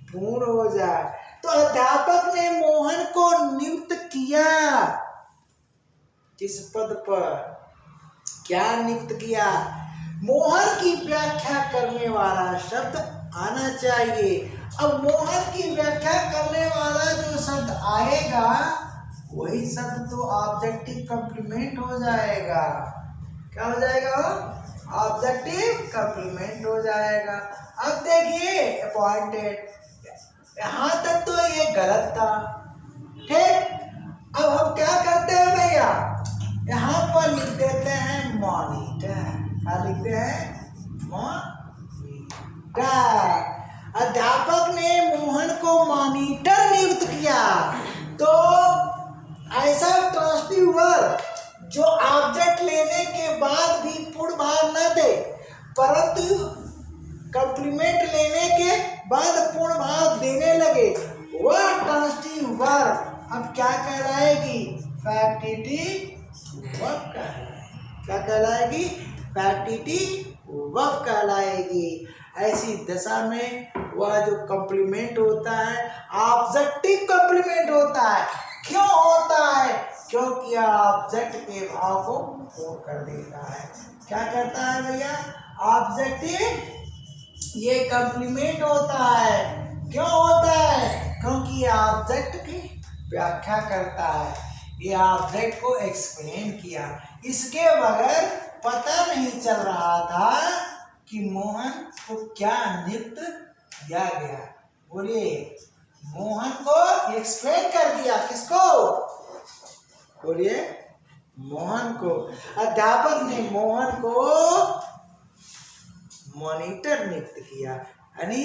पूर्ण हो जाए। तो अध्यापक ने मोहन को नियुक्त किया, किस पद पर, क्या नियुक्त किया, मोहन की व्याख्या करने वाला शब्द आना चाहिए। अब मोहन की व्याख्या करने वाला जो शब्द आएगा वही शब्द तो ऑब्जेक्टिव कंप्लीमेंट हो जाएगा। क्या हो जाएगा? ऑब्जेक्टिव कंप्लीमेंट हो जाएगा। अब देखिए अपॉइंटेड, यहां तक तो ये गलत था, ठीक। अब हम क्या करते हैं भैया, यहाँ पर लिख देते हैं मॉनिटर। क्या लिखते हैं? मॉनिटर। अध्यापक ने मोहन को मॉनिटर नियुक्त किया। तो ऐसा ट्रांसिटिव वर्ब जो ऑब्जेक्ट लेने के बाद भी पूर्ण भाव न दे, परंतु कंप्लीमेंट लेने के बाद पूर्ण भाव देने लगे, वह ट्रांसिटिव वर्ब अब क्या कहलाएगी? फैक्टिटिव वर्ब कहलाएगी। क्या कहलाएगी? फैक्टिटिव वर्ब कहलाएगी। ऐसी दशा में वह जो कंप्लीमेंट होता है ऑब्जेक्टिव कंप्लीमेंट होता है। क्यों होता है? क्योंकि ऑब्जेक्ट के भाव को पूर्ण कर देता है। क्या करता है भैया? ऑब्जेक्टिव ये कंप्लीमेंट होता है। क्यों होता है? क्योंकि ऑब्जेक्ट की व्याख्या करता है, ये ऑब्जेक्ट को एक्सप्लेन किया। इसके बगैर पता नहीं चल रहा था कि मोहन को क्या नियुक्त किया गया। बोलिए, मोहन को एक्सप्लेन कर दिया। किसको? बोलिए, मोहन को। अध्यापक ने मोहन को मॉनिटर नियुक्त किया, यानी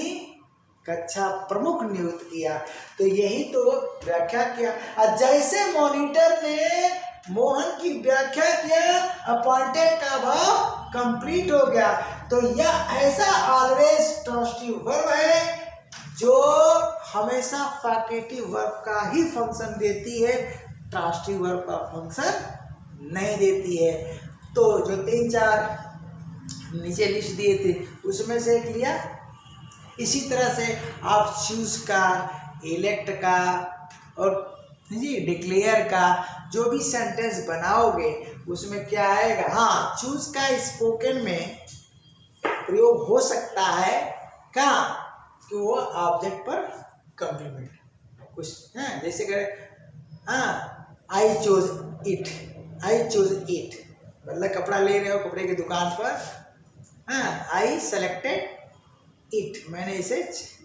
कक्षा प्रमुख नियुक्त किया। तो यही तो व्याख्या किया। और जैसे मॉनिटर ने मोहन की व्याख्या किया, अपॉइंटेड का भाव कंप्लीट हो गया। तो यह ऐसा ऑलवेज ट्रांसिटिव वर्ब है जो हमेशा फैक्टिटिव वर्ब का ही फंक्शन देती है, ट्रांसिटिव वर्ब का फंक्शन नहीं देती है। तो जो 3-4 नीचे लिस्ट दिए थे उसमें से एक लिया। इसी तरह से आप चूज का, इलेक्ट का और जी डिक्लेयर का जो भी सेंटेंस बनाओगे उसमें क्या आएगा? हाँ, चूज का स्पोकन में प्रयोग हो सकता है। कहाँ? कि वो ऑब्जेक्ट पर कंप्लीमेंट कुछ है, जैसे करें I chose it, I chose it, मतलब कपड़ा ले रहे हो कपड़े की दुकान पर, आई सेलेक्टेड इट, मैंने इसे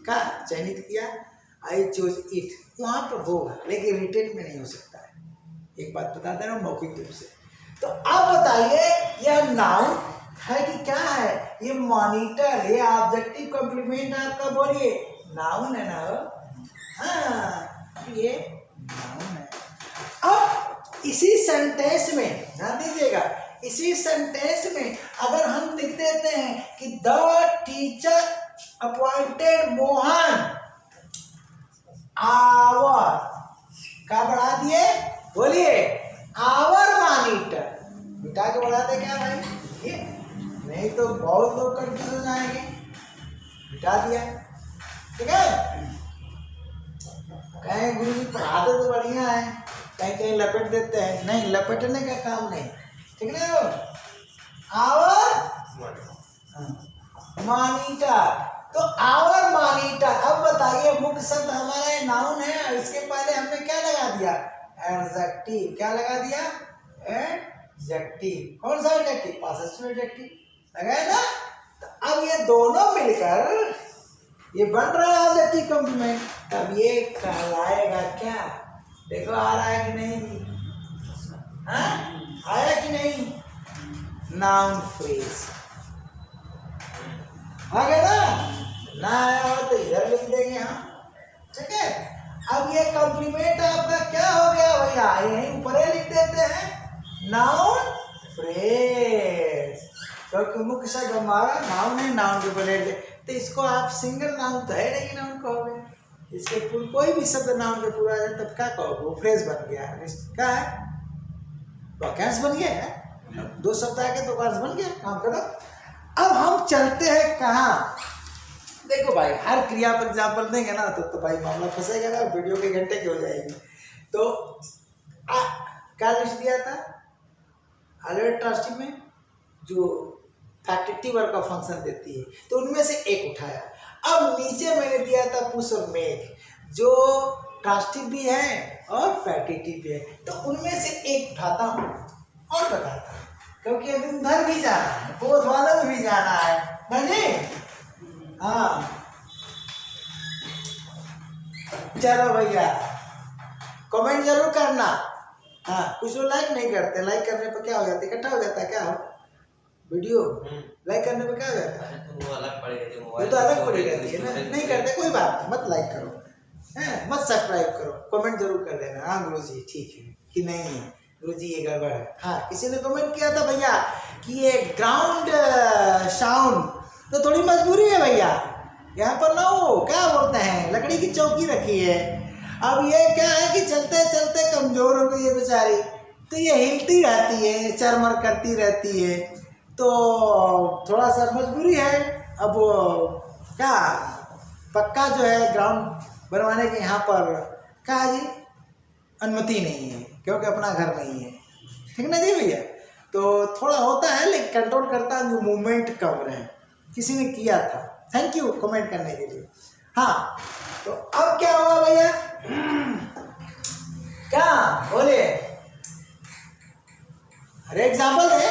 का चयनित किया, आई चोज इट, वहाँ पर होगा लेकिन रिटेन में नहीं हो सकता है। एक बात बता दे रहा हूँ मौखिक रूप से। तो अब बताइए यह नाउन है कि क्या है? ये मॉनिटर, ये ऑब्जेक्टिव कॉम्प्लीमेंट आपका बोलिए नाउन है ना? हाँ, ये नाउन है। अब इसी सेंटेंस में ध्यान दीजिएगा, इसी सेंटेंस में अगर हम लिख देते हैं कि the teacher appointed Mohan our, क्या बढ़ा दिए? बोलिए, आवर मॉनिटर। मिटा के बढ़ा दे क्या भाई? ये नहीं तो बहुत लोग कंफ्यूज हो जाएंगे। मिटा दिया, ठीक है। कहीं गुरु जी पढ़ाते तो बढ़िया है, कहीं कहीं लपेट देते हैं, नहीं लपेटने का काम नहीं, ठीक है ना। आवर मॉनिटर, तो आवर मॉनिटर। अब बताइए, मुख्य शब्द हमारा नाउन है, इसके पहले हमने क्या लगा दिया? एडजेक्टिव। क्या लगा दिया? एडजेक्टिव। कौन सा एडजेक्टिव? पॉसेसिव एडजेक्टिव लगाया ना। तो अब ये दोनों मिलकर ये बन रहा है ऑब्जेक्टिव कॉम्प्लीमेंट। तब ये कहलाएगा क्या? देखो आ रहा है कि नहीं? हाँ, आया कि नहीं? नाउन फ्रेज आ गया ना? ना आया हो तो इधर लिख देंगे हम, ठीक है। अब ये कॉम्प्लीमेंट आपका क्या हो गया भैया? यहीं ऊपर लिख देते हैं नाउन फ्रेज, क्योंकि मुख्य शब्द हमारा नाउन है, नाउन के ऊपर तो इसको आप सिंगल नाउन तो है नहीं नाउन कहोगे, इसके कोई भी शब्द नाउन के पूरा है तब क्या कहोगे? वो फ्रेज बन गया, क्या है? वाक्यांश बन गया है। दो शब्द आके तो वाक्यांश बन गया, काम करो। अब हम चलते हैं कहाँ? देखो भाई, हर क्रिया पर एग्जाम्पल देंगे ना तो भाई मामला फंसेगा ना, वीडियो के घंटे की हो जाएगी। तो क्या लिस्ट दिया था ऑलरेडी ट्रांसिटिव में जो फैक्टिटिव वर्ब का फंक्शन देती है, तो उनमें से एक उठाया। अब नीचे मैंने दिया था पुश और मेक जो कास्टिक भी है और फैटिटिव भी है। तो उनमें से एक उठाता हूँ और बताता हूँ, क्योंकि अभी उधर भी जाना है, बोध वालों में भी जाना है ना जी। हाँ चलो भैया, कमेंट जरूर करना। हाँ कुछ लोग लाइक नहीं करते, लाइक करने पर क्या हो जाता है, इकट्ठा हो जाता है क्या हो वीडियो, लाइक करने पर क्या हो जाता है, तो वो अलग पड़ी रहती है, वो तो अलग पड़ी रहती है ना। नहीं करते कोई बात नहीं, मत लाइक करो है, मत सब्सक्राइब करो, कमेंट जरूर कर देना। हाँ गुरु जी ठीक है कि नहीं गुरु जी ये गड़बड़ है। हाँ किसी ने कमेंट किया था भैया कि ये ग्राउंड साउंड, तो थोड़ी मजबूरी है भैया, यहाँ पर ना वो क्या बोलते हैं लकड़ी की चौकी रखी है। अब ये क्या है कि चलते चलते कमजोर हो गई है बेचारी, तो ये हिलती रहती है, चरमर करती रहती है, तो थोड़ा सा मजबूरी है। अब क्या पक्का जो है ग्राउंड बनवाने के यहाँ पर क्या जी अनुमति नहीं है, क्योंकि अपना घर नहीं है, ठीक ना जी भैया। तो थोड़ा होता है लेकिन कंट्रोल करता है जो मूवमेंट कम रहे। किसी ने किया था, थैंक यू कमेंट करने के लिए। हाँ तो अब क्या हुआ भैया, क्या बोले, अरे एग्जाम्पल है।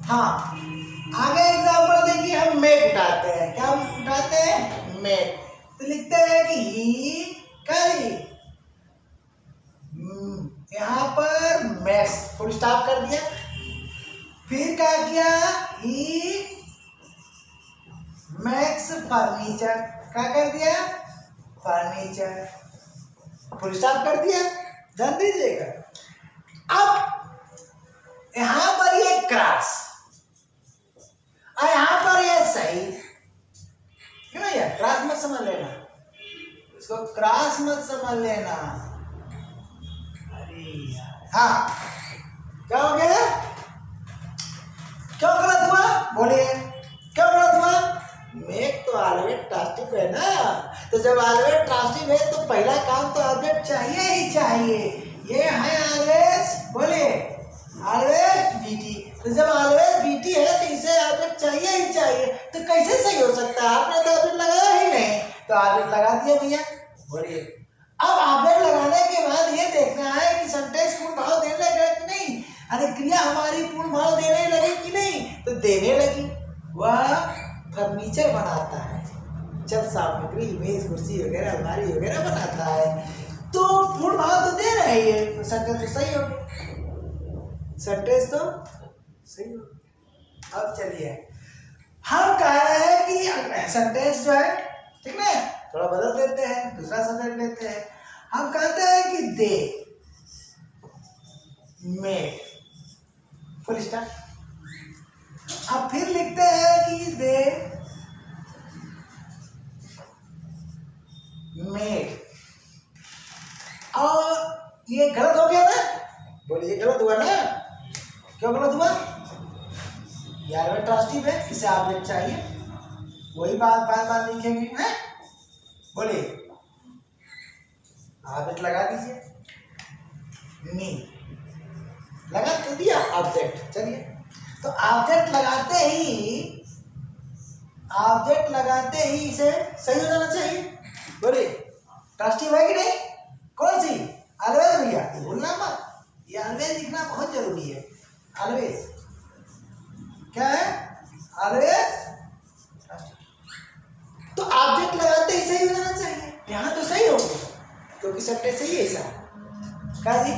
हाँ आगे एग्जाम्पल देखिए, हम मेक उठाते हैं, क्या उठाते हैं मेक, तो लिखते हैं कि ही कई, यहाँ पर मैक्स फुल स्टॉप कर दिया, फिर क्या किया ही मैक्स फर्नीचर, क्या कर दिया फर्नीचर, फुल स्टॉप कर दिया, ध्यान दीजिएगा। अब यहां पर ये क्रॉस और यहां पर ये सही, क्यों ना यार क्रॉस मत समझ लेना, इसको क्रॉस मत समझ लेना। अरे यार हाँ क्या हो गया, क्यों गलत हुआ बोलिए, क्यों गलत हुआ, मेक तो ऑलवेज ट्रांसिटिव है ना, तो जब ऑलवेज ट्रांसिटिव है तो पहला काम तो ऑब्जेक्ट चाहिए ही चाहिए, ये है ऑलवेज, बोलिए ऑलवेज बीटी, तो जब ऑलवेज बीटी है तो इसे ऑब्जेक्ट चाहिए ही चाहिए, तो कैसे सही हो सकता है, आपने तो ऑब्जेक्ट लगाया ही नहीं, तो ऑब्जेक्ट लगा दिया भैया, बोलिए। अब ऑब्जेक्ट लगाने के बाद ये देखना है कि सेंटेंस पूर्ण भाव देने लगा कि नहीं, अरे क्रिया हमारी पूर्ण भाव देने लगी कि नहीं, तो देने लगी, वह फर्नीचर बनाता है, जब सामग्री मेज कुर्सी वगैरह अलमारी वगैरह बनाता है, तो पूर्ण भाव तो दे रहा है, तो सेंटेंस तो सही हो, सेंटेंस तो सही हो। अब चलिए हम कह रहे हैं कि सेंटेंस जो है ठीक ना, थोड़ा बदल देते हैं, दूसरा सब्जेक्ट लेते हैं, हम कहते हैं कि दे मेड फुल स्टॉप, अब फिर लिखते हैं कि दे मेड, और ये गलत हो गया ना, बोलिए गलत हुआ ना, क्यों गलत हुआ, यार में ट्रांसिटिव है, इसे ऑब्जेक्ट चाहिए, वही बात बार बार लिखेंगे हैं, बोलिए ऑब्जेक्ट लगा दीजिए, मी लगा तो दिया ऑब्जेक्ट, चलिए तो ऑब्जेक्ट लगाते ही इसे सही हो जाना चाहिए, बोलिए ट्रांसिटिव है कि नहीं, कौन सी ऑलवेज भैया, भूलना मत, ये ऑलवेज लिखना बहुत जरूरी है, ऑलवेज क्या है ऑलवेज, तो ऑब्जेक्ट लगाते ही सही हो जाना चाहिए, यहाँ तो सही हो गया क्योंकि सेंटेंस सही है ऐसा, क्या जी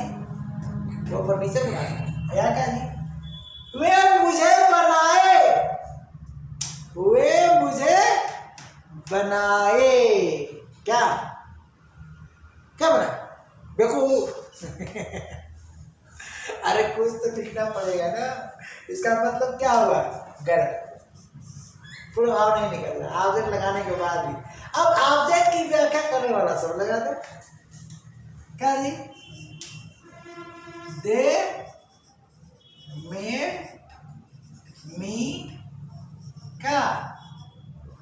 वो फर्नीचर बनाना या क्या जी, वे मुझे बनाए, क्या क्या बनाए बेवकूफ अरे कुछ तो लिखना पड़ेगा ना, इसका मतलब क्या हुआ गलत, पूरा भाव नहीं निकल रहा ऑब्जेक्ट लगाने के बाद भी। अब ऑब्जेक्ट की व्याख्या करने वाला सब लगा दो, क्या जी दे मेड मी क्या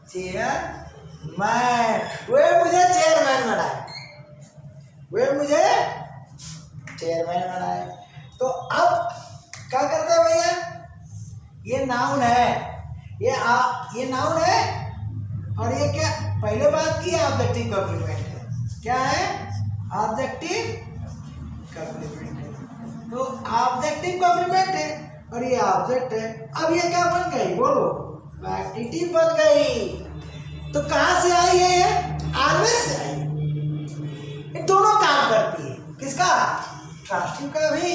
चेयरमैन, वे मुझे चेयरमैन बनाए, तो अब क्या करते हैं भैया, ये नाउन है, ये नाउन है, और ये क्या पहले बात की ऑब्जेक्टिव कॉम्प्लीमेंट है, क्या है ऑब्जेक्टिव कॉम्प्लीमेंट है। तो ऑब्जेक्टिव कॉम्प्लीमेंट है और ये ऑब्जेक्ट है। अब ये क्या बन गई बोलो, एडिटिव बन गई। तो कहाँ से आई है ये, ऑलवेज से आई है। ये दोनों काम करती है, किसका, ट्रांसटिव का भी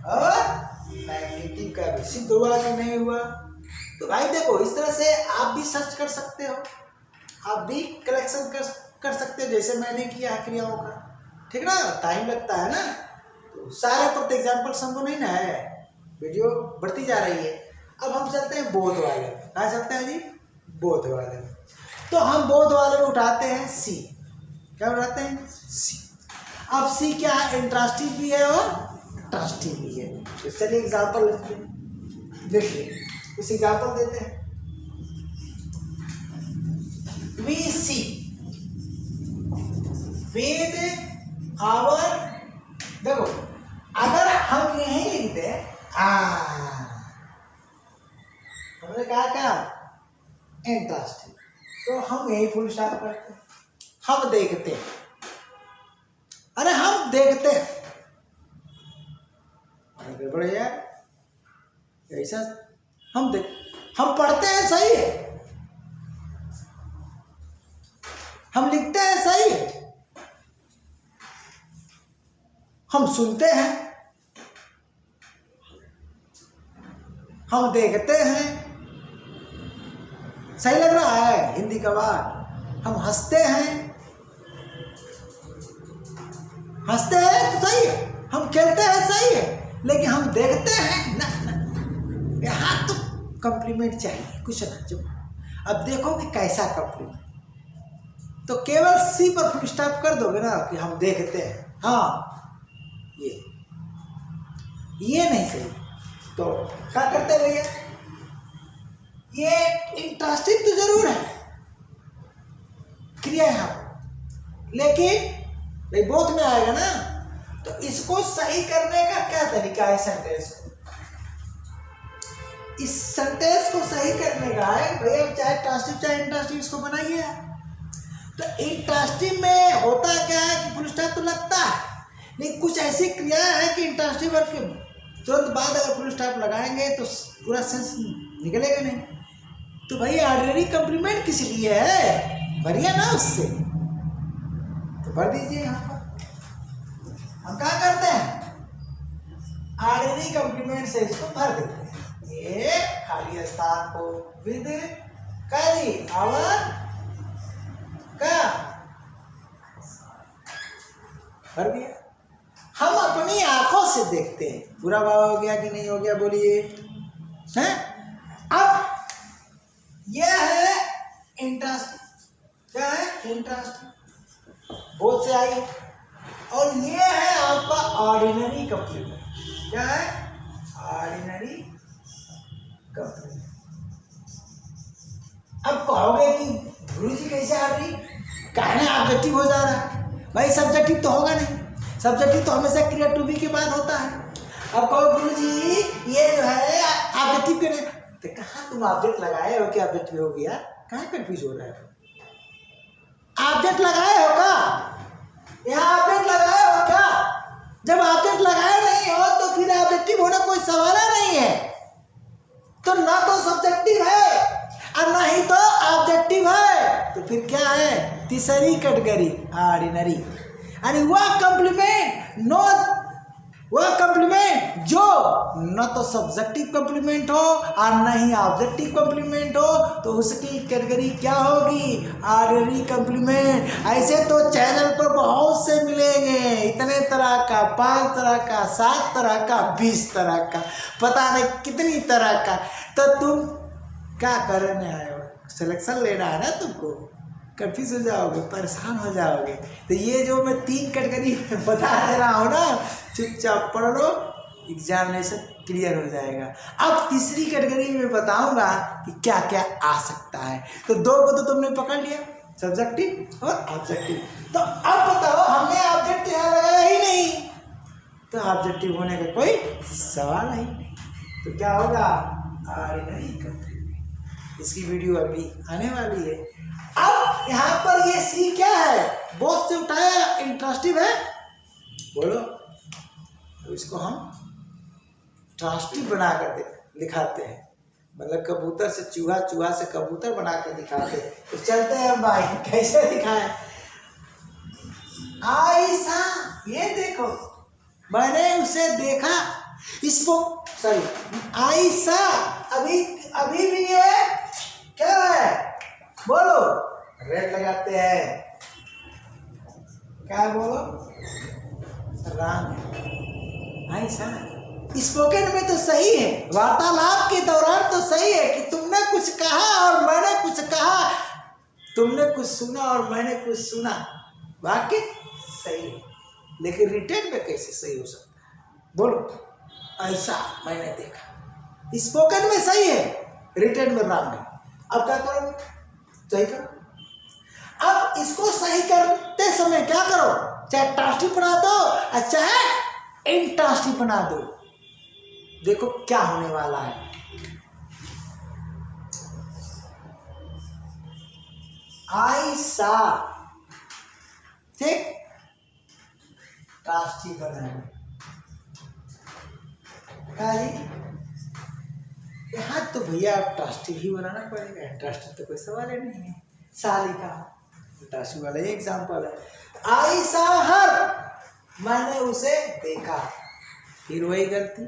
और मैग्नेटिव का भी। सिद्ध हुआ कि नहीं हुआ। तो भाई देखो इस तरह से आप भी सर्च कर सकते हो, आप भी कलेक्शन कर सकते हो जैसे मैंने किया क्रियाओं का, ठीक ना। टाइम लगता है ना, तो सारे प्रति एग्जाम्पल संभव नहीं ना है, वीडियो बढ़ती जा रही है। अब हम चलते हैं बोध वाले, कहाँ चलते हैं जी, बोध वाले। तो हम बोध वाले में उठाते हैं सी, क्या उठाते हैं, सी। अब सी क्या है, इंट्रांसिटिव भी है और ट्रांसिटिव भी है। तो चलिए एग्जाम्पल लेते हैं, देखिए कुछ एग्जाम्पल देते हैं। वी सी विद आवर, देखो अगर हम यही लिखते हमने कहा क्या, इंट्रांसिटिव, तो हम यही फुल स्टॉप करते हैं। हम देखते हैं, अरे हम देखते हैं, अरे बड़े यार ऐसा हम पढ़ते हैं सही है, हम लिखते हैं सही है, हम सुनते हैं, हम देखते हैं, सही लग रहा है हिंदी का बात। हम हंसते हैं, हंसते हैं तो सही है, हम खेलते हैं सही है, लेकिन हम देखते हैं ना, यहाँ तो कॉम्प्लीमेंट चाहिए कुछ ना। जो अब देखोगे कैसा कॉम्प्लीमेंट, तो केवल सी पर फुल स्टॉप कर दोगे ना कि हम देखते हैं, हाँ ये नहीं सही। तो क्या करते भैया, ये इंट्रांसिटिव तो जरूर है क्रिया यहाँ, लेकिन भाई बोध में आएगा ना, तो इसको सही करने का क्या तरीका है, सेंटेंस को, इस सेंटेंस को सही करने का है भैया, चाहे ट्रांसिटिव चाहे इंट्रांसिटिव इसको बनाइए। तो इंट्रांसिटिव में होता क्या है कि फुल स्टॉप तो लगता है, लेकिन कुछ ऐसी क्रिया है कि इंट्रांसिटिव वर्ग के तुरंत बाद अगर फुल स्टॉप लगाएंगे तो पूरा सेंस निकलेगा नहीं। तो भाई ऑर्डिनरी कॉम्प्लीमेंट किस लिए है, भरिए ना उससे, तो भर दीजिए यहाँ पर। हम क्या करते हैं, ऑर्डिनरी कॉम्प्लीमेंट से इसको भर देते हैं, ये खाली स्थान को विद करी आवर का भर दिया। हम अपनी आंखों से देखते हैं, बुरा भाव हो गया कि नहीं हो गया बोलिए, हैं। अब यह है इंट्रांसिटिव, क्या है इंट्रांसिटिव, बोध से आई, और ये है आपका ऑर्डिनरी कॉम्प्लीमेंट, क्या है ऑर्डिनरी कॉम्प्लीमेंट। अब कहोगे कि गुरु जी कैसे आ रही, कहना ऑब्जेक्टिव हो जा रहा है, भाई सब्जेक्टिव तो होगा नहीं, सब्जेक्टिव तो हमेशा क्रिया टू बी के बाद होता है। अब कहो गुरु जी ये जो है ऑब्जेक्टिव के नहीं, तो कहाँ तुम ऑब्जेक्ट लगाए हो, क्या ऑब्जेक्टिव हो गया, कहाँ कंफ्यूज हो रहा है, ऑब्जेक्ट लगाए हो का, यहाँ ऑब्जेक्ट लगाए हो क्या, जब ऑब्जेक्ट लगाए नहीं हो तो फिर ऑब्जेक्टिव होना कोई सवाल नहीं है। तो ना तो सब्जेक्टिव है और ना ही तो ऑब्जेक्टिव है, तो फिर क्या है, तीसरी कैटेगरी ऑर्डिनरी, यानी वह कॉम्प्लीमेंट जो न तो सब्जेक्टिव कॉम्प्लीमेंट हो और न ही ऑब्जेक्टिव कॉम्प्लीमेंट हो, तो उसकी कैटेगरी क्या होगी, ऑर्डिनरी कॉम्प्लीमेंट। ऐसे तो चैनल पर बहुत से मिलेंगे, इतने तरह का, 5 तरह का, 7 तरह का, 20 तरह का, पता नहीं कितनी तरह का। तो तुम क्या करने आए हो, सिलेक्शन लेना है ना तुमको, कंफ्यूज हो जाओगे, परेशान हो जाओगे। तो ये जो मैं 3 कैटेगरी बता दे रहा हूँ ना, चुपचाप पढ़ लो, एग्जामिनेशन क्लियर हो जाएगा। अब तीसरी कैटेगरी में बताऊंगा कि क्या क्या आ सकता है। तो 2 को तो तुमने पकड़ लिया, सब्जेक्टिव और ऑब्जेक्टिव। तो अब बताओ, हमने ऑब्जेक्ट यहाँ लगाया ही नहीं, तो ऑब्जेक्टिव होने का कोई सवाल ही नहीं। तो क्या होगा, ऑर्डिनरी कॉम्प्लीमेंट। इसकी वीडियो अभी आने वाली है। अब यहाँ पर ये सी क्या है, बोध से उठाया, इंट्रांसिटिव है, बोलो। तो इसको हम ट्रांसटिव बना कर दिखाते हैं, मतलब कबूतर से चूहा, चूहा से कबूतर बना कर दिखाते हैं। तो चलते हैं भाई, कैसे दिखाएं। आयशा, ये देखो मैंने उसे देखा, इसको सॉरी आयशा, अभी अभी भी ये क्या है, बोलो। रेड लगाते हैं, क्या बोलो, राम। आयशा स्पोकन में तो सही है, वार्तालाप के दौरान तो सही है कि तुमने कुछ कहा और मैंने कुछ कहा, तुमने कुछ सुना और मैंने कुछ सुना, वाक्य सही है। लेकिन रिटर्न में कैसे सही हो सकता है, बोलो। ऐसा मैंने देखा, स्पोकन में सही है, रिटर्न में रॉन्ग है। अब क्या करो, सही करो। अब इसको सही करते समय क्या करो, चाहे ट्रांसटिव बना दो और चाहे इंट्रांसटिव बना दो। देखो क्या होने वाला है। आयशा, ठीक, ट्रांसटिव बनाएंगे। यहाँ तो भैया आप ट्रांसटिव ही बनाना पड़ेगा, इंट्रांसटिव तो कोई सवाल ही नहीं है। सालिका ट्रांसटिव वाला ये एग्जाम्पल है। आयशा हर, मैंने उसे देखा, फिर वही गलती।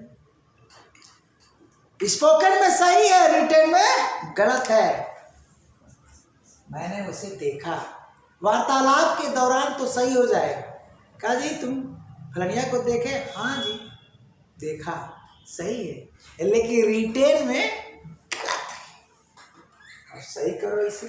स्पोकन में सही है, रिटन में गलत है। मैंने उसे देखा, वार्तालाप के दौरान तो सही हो जाएगा। कहा जी तुम फलनिया को देखे, हाँ जी देखा, सही है, लेकिन रिटेन में गलत है। अब सही करो इसे।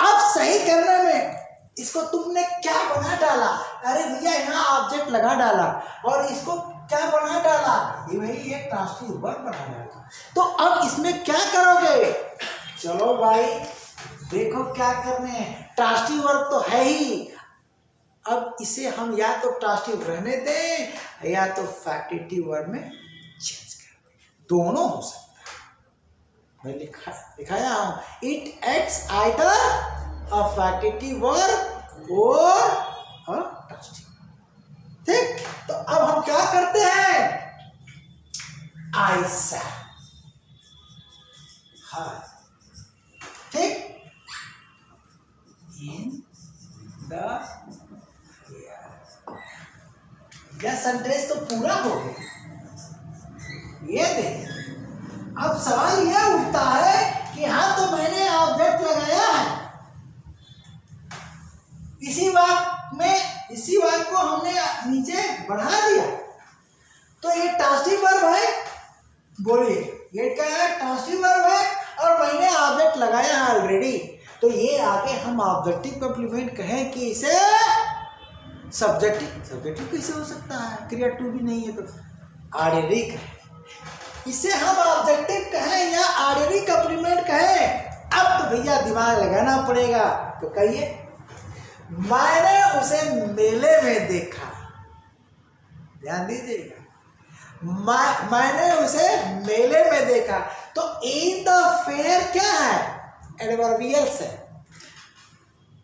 अब सही करने में इसको तुमने क्या बना डाला, अरे भैया यहाँ ऑब्जेक्ट लगा डाला और इसको क्या बना डाला, ये वही एक ट्रांसटिव वर्ब बना डाला। तो अब इसमें क्या करोगे, चलो भाई देखो क्या करने हैं। ट्रांसटिव वर्ब तो है ही, अब इसे हम या तो ट्रांसटिव रहने दें या तो फैक्टिव वर्ब में चेंज कर दें, दोनों हो सकता है। मैं दिखाया हूं, it acts either a factive verb और अ ट्रांसटिव। ठीक, तो अब हम क्या करते हैं, आयशा हर, ठीक, इन द यह सेंटेंस तो पूरा हो गया। ये देखिए, अब सवाल यह उठता है कि हाँ तो मैंने ऑब्जेक्ट लगाया है, इसी वाक्य को हमने नीचे बढ़ा दिया, तो ये ट्रांसटिव वर्ब है। बोलिए ये क्या है, ट्रांसटिव वर्ब है और मैंने ऑब्जेक्ट लगाया है ऑलरेडी। तो ये आगे हम ऑब्जेक्टिव कॉम्प्लीमेंट कहें कि इसे सब्जेक्टिव कैसे हो सकता है, क्रिया टू भी नहीं है तो ऑर्डिनरी कहें, इसे हम ऑब्जेक्टिव कहें या ऑर्डिनरी कॉम्प्लीमेंट कहें। अब तो भैया दिमाग लगाना पड़ेगा, तो कहिए मैंने उसे मेले में देखा, ध्यान दीजिएगा, मैंने उसे मेले में देखा। तो इन द फेयर क्या है, एडवर्बियल है,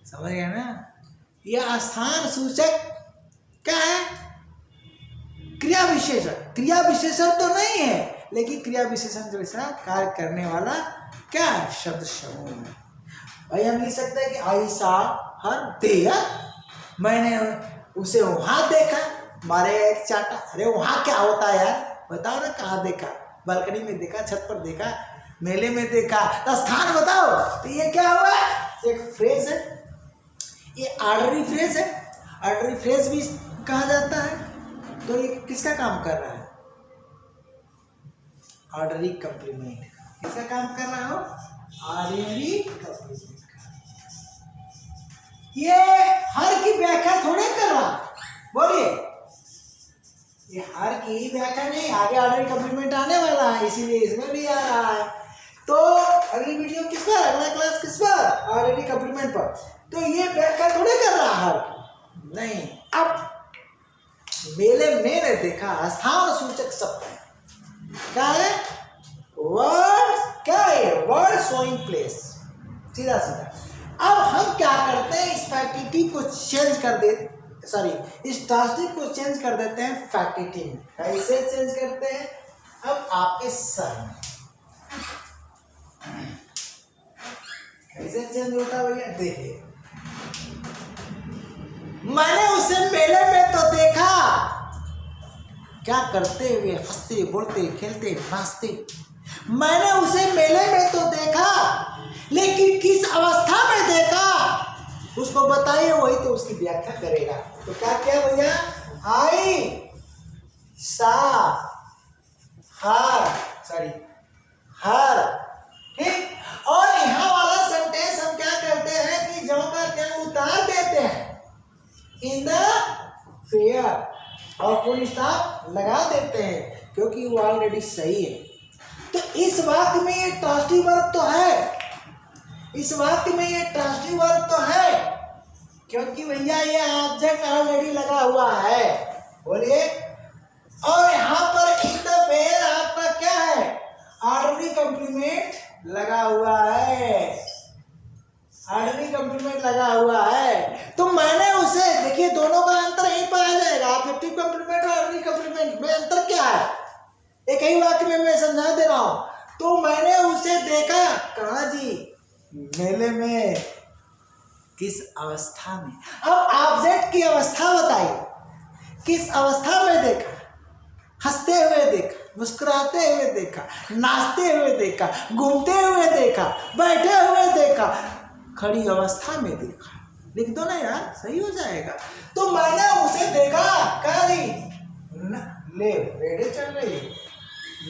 समझ गए ना। यह स्थान सूचक क्या है, क्रिया विशेषण। क्रिया विशेषण तो नहीं है, लेकिन क्रिया विशेषण जैसा कार्य करने वाला क्या है, शब्द समूह है। भाई हम लिख सकते हैं कि आयशा हर देया, मैंने उसे वहां देखा, मारे एक चाटा। अरे वहां क्या होता है यार, बताओ ना, कहाँ देखा, बालकनी में देखा, छत पर देखा, मेले में देखा, तो स्थान बताओ। तो ये क्या हुआ, एक फ्रेज है, ये ऑर्डरी फ्रेज है। ऑर्डरी फ्रेज भी कहा जाता है। तो ये किसका काम कर रहा है, ऑर्डरी कॉम्प्लीमेंट। किसका काम कर रहा हो, ऑर्डरी कॉम्प्लीमेंट। ये हर की व्याख्या थोड़े कर रहा, बोलिए, ये हर की व्याख्या नहीं, आगे ऑर्डरी कॉम्प्लीमेंट आने वाला है, इसीलिए इसमें भी आ रहा है। तो अगली वीडियो किस पर, अगला क्लास किस पर, ऑर्डरी कॉम्प्लीमेंट पर। तो ये व्याख्या थोड़े कर रहा हर नहीं। अब मेले में देखा, स्थान सूचक शब्द क्या है, वर्ड क्या है, वर्ड शोइंग प्लेस, सीधा सीधा। अब हम क्या करते हैं, इस फैक्टिव को चेंज कर सॉरी, इस ट्रांसिटिव को चेंज कर देते हैं फैक्टिटिव में। कैसे चेंज करते हैं? अब आपके सर में कैसे चेंज होता है भैया, देखिए। मैंने उसे मेले में तो देखा, क्या करते हुए, हंसते बोलते खेलते नाचते। मैंने उसे मेले में तो देखा, लेकिन किस अवस्था में देखा उसको बताइए, वही तो उसकी व्याख्या करेगा। तो क्या किया भैया, आई सा हर, सॉरी हर, ठीक। और यहाँ वाला सेंटेंस हम क्या करते हैं कि जो का क्या उतार देते हैं इन द फेयर और फुल स्टॉप लगा देते हैं, क्योंकि वो ऑलरेडी सही है। तो इस वाक्य में ये ट्रांसिटिव वर्ब तो है, इस वाक्य में ये ट्रांसिटिव वर्ब तो है, क्योंकि भैया ये ऑब्जेक्ट ऑलरेडी लगा हुआ है। बोलिए। और यहाँ पर इन द फेयर आपका क्या है, ऑर्डनरी कॉम्प्लीमेंट लगा हुआ है, ऑर्डनरी कॉम्प्लीमेंट लगा हुआ है। तो मैंने उसे, देखिए दोनों का अंतर यहीं पाया जाएगा, ऑब्जेक्टिव कॉम्प्लीमेंट और ऑर्डनरी कॉम्प्लीमेंट में अंतर क्या है, एक ही वाक्य में मैं समझा दे रहा हूं। तो मैंने उसे देखा, कहाँ जी, मेले में, किस अवस्था में। अब ऑब्जेक्ट की अवस्था बताइए, किस अवस्था में देखा, हंसते हुए देखा, मुस्कुराते हुए देखा, नाचते हुए देखा, घूमते हुए देखा, बैठे हुए देखा, खड़ी अवस्था में देखा। लिख दो ना यार, सही हो जाएगा। तो मैंने उसे देखा, करी ले रेडे चल रही,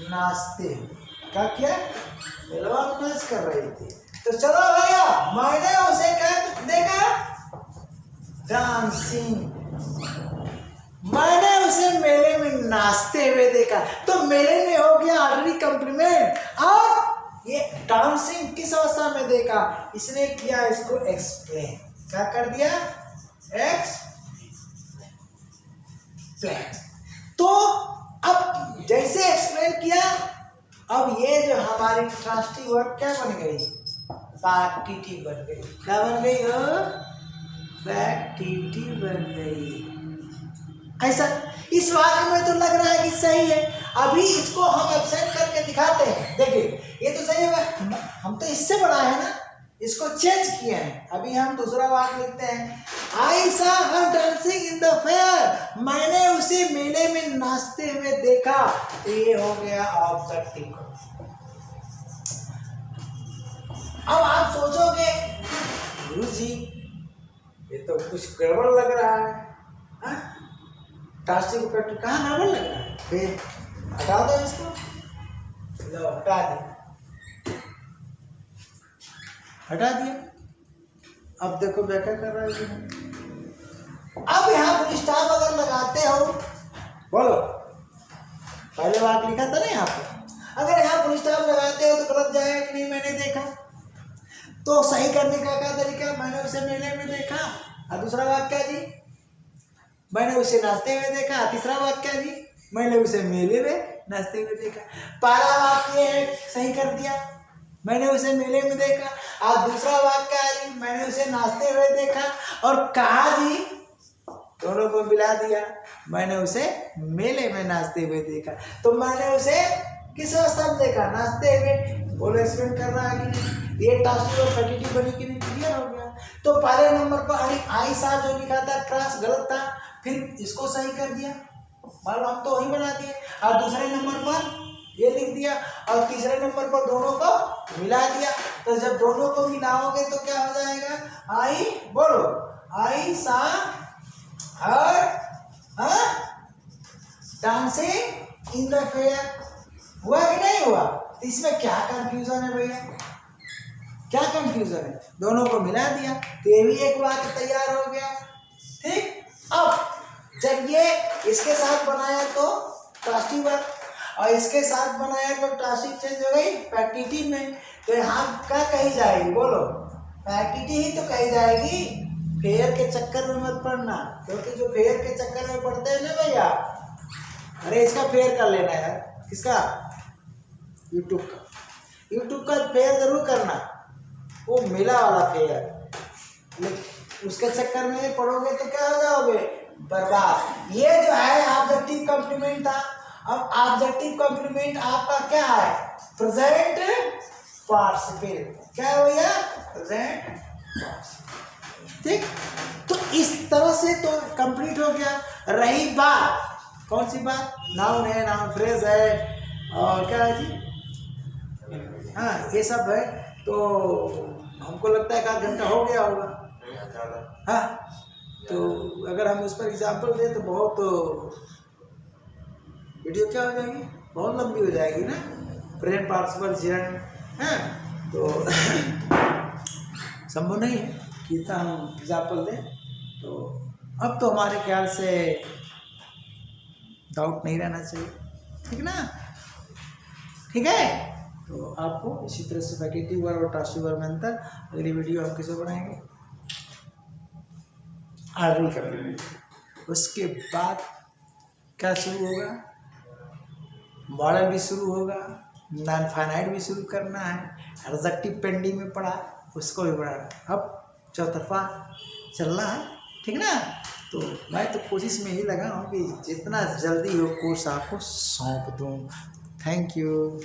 नाचते, क्या किया, नाच कर रही थी। तो चलो भैया, मैंने उसे क्या देखा, डांसिंग। मैंने उसे मेले में नाचते हुए देखा, तो मेले में हो गया ऑर्डनरी कॉम्प्लीमेंट। और ये डांसिंग किस अवस्था में देखा, इसने किया इसको एक्सप्लेन, क्या कर दिया, एक्सप्लेन। तो अब जैसे एक्सप्लेन किया, अब ये जो हमारी ट्रांसिटिव वर्ब क्या बन गई, फैक्टिटिव बन गई। क्या बन गई हो, फैक्टिटिव बन गई। कैसा, इस वाक्य में तो लग रहा है कि सही है, अभी इसको हम एब्सेंट करके दिखाते हैं। देखिए ये तो सही है, हम तो इससे बनाए हैं ना, इसको चेंज किए हैं। अभी हम दूसरा वाक्य लिखते हैं, आई सा हर डांसिंग इन द फेयर, मैंने उसे मेले में नाचते हुए देखा। तो ये हो गया ऑब्जेक्टिव। अब आप सोचोगे, गुरु जी ये तो कुछ गड़बड़ लग रहा है, ट्रांसिटिव फैक्टर कहाँ गड़बड़ लग रहा है, फिर हटा दो इसको, लो हटा दिया, हटा दिया। अब देखो व्याख्या कर रहा है। अब यहाँ फुल स्टॉप अगर लगाते हो, बोलो, पहले वाक्य लिखा था ना यहाँ पर, अगर यहाँ फुल स्टॉप लगाते हो तो गलत जाएगा कि नहीं, मैंने देखा। तो सही करने का क्या तरीका, मैंने उसे मेले में देखा। और दूसरा वाक्य जी, मैंने उसे नाचते हुए देखा। तीसरा वाक्य जी, मैंने उसे मेले में नाचते हुए देखा। पहला वाक्य सही कर दिया, मैंने उसे मेले में देखा। और दूसरा वाक्य जी, मैंने उसे नाचते हुए देखा। और कहा जी, दोनों को मिला दिया, मैंने उसे मेले में नाचते हुए देखा। तो मैंने उसे किस अवस्था में देखा, नाचते हुए। बोलो एक्सप्लेन कर रहा है कि नहीं, ये ट्रांसिटिव और फैक्टिटिव बनी कि नहीं, क्लियर हो गया। तो पहले नंबर पर आई सा जो लिखा था क्रॉस गलत था, फिर इसको सही कर दिया, मतलब हम तो वही बना दिए। और दूसरे नंबर पर ये लिख दिया, और तीसरे नंबर पर दोनों को मिला दिया। तो जब दोनों को मिलाओगे तो क्या हो जाएगा, आई, बोलो, आई सा हर डांसिंग इन द फेयर। हुआ कि नहीं हुआ, इसमें क्या कंफ्यूजन है भैया, क्या कंफ्यूजन है, दोनों को मिला दिया तो ये भी एक वाक्य तैयार हो गया। ठीक, अब जब ये इसके साथ बनाया तो ट्रांसिटिव वर्ब, और इसके साथ बनाया तो ट्रांसिटिव चेंज हो गई फैक्टिटिव में। तो यहाँ क्या कही जाएगी, बोलो, फैक्टिटिव ही तो कही जाएगी। फेयर के चक्कर में मत पड़ना, क्योंकि जो फेयर के चक्कर में पड़ते हैं ना भैया, अरे इसका फेयर कर लेना यार, किसका, यूट्यूब का, यूट्यूब का फेयर जरूर करना, वो मेला वाला फेयर। उसके चक्कर में पढ़ोगे तो क्या हो जाओगे, बर्बाद। ये जो है ऑब्जेक्टिव कॉम्प्लीमेंट था। अब ऑब्जेक्टिव कॉम्प्लीमेंट आपका क्या है? Present participle. क्या हो गया? Present participle. ठीक, तो इस तरह से तो कंप्लीट हो गया। रही बात, कौन सी बात? नाउन है, नाउन फ्रेज है, और क्या है जी? हाँ, ये सब है। तो हमको लगता है एक आध घंटा हो गया होगा। हाँ, तो अगर हम उस पर एग्जाम्पल दें तो बहुत वीडियो क्या हो जाएगी, बहुत लंबी हो जाएगी ना। प्रेजेंट पार्टिसिपल जेरंड है तो संभव नहीं है कि इतना हम एग्जाम्पल दें। तो अब तो हमारे ख्याल से डाउट नहीं रहना चाहिए, ठीक ना? ठीक है, तो आपको इसी तरह से फैकल्टी वर्ब और ट्रांसिटिव वर्ब में अंतर अगली वीडियो हम किसमें बनाएंगे? आर्डरी कम्प्लीमेंट। उसके बाद क्या शुरू होगा? मॉडल भी शुरू होगा, नॉन फाइनाइट भी शुरू करना है, एडजेक्टिव पेंडिंग में पड़ा, उसको भी बढ़ाना। अब चौतरफा चलना है, ठीक ना? तो मैं तो कोशिश में ही लगा हूँ कि जितना जल्दी हो कोर्स आपको सौंप दूँ। Thank you.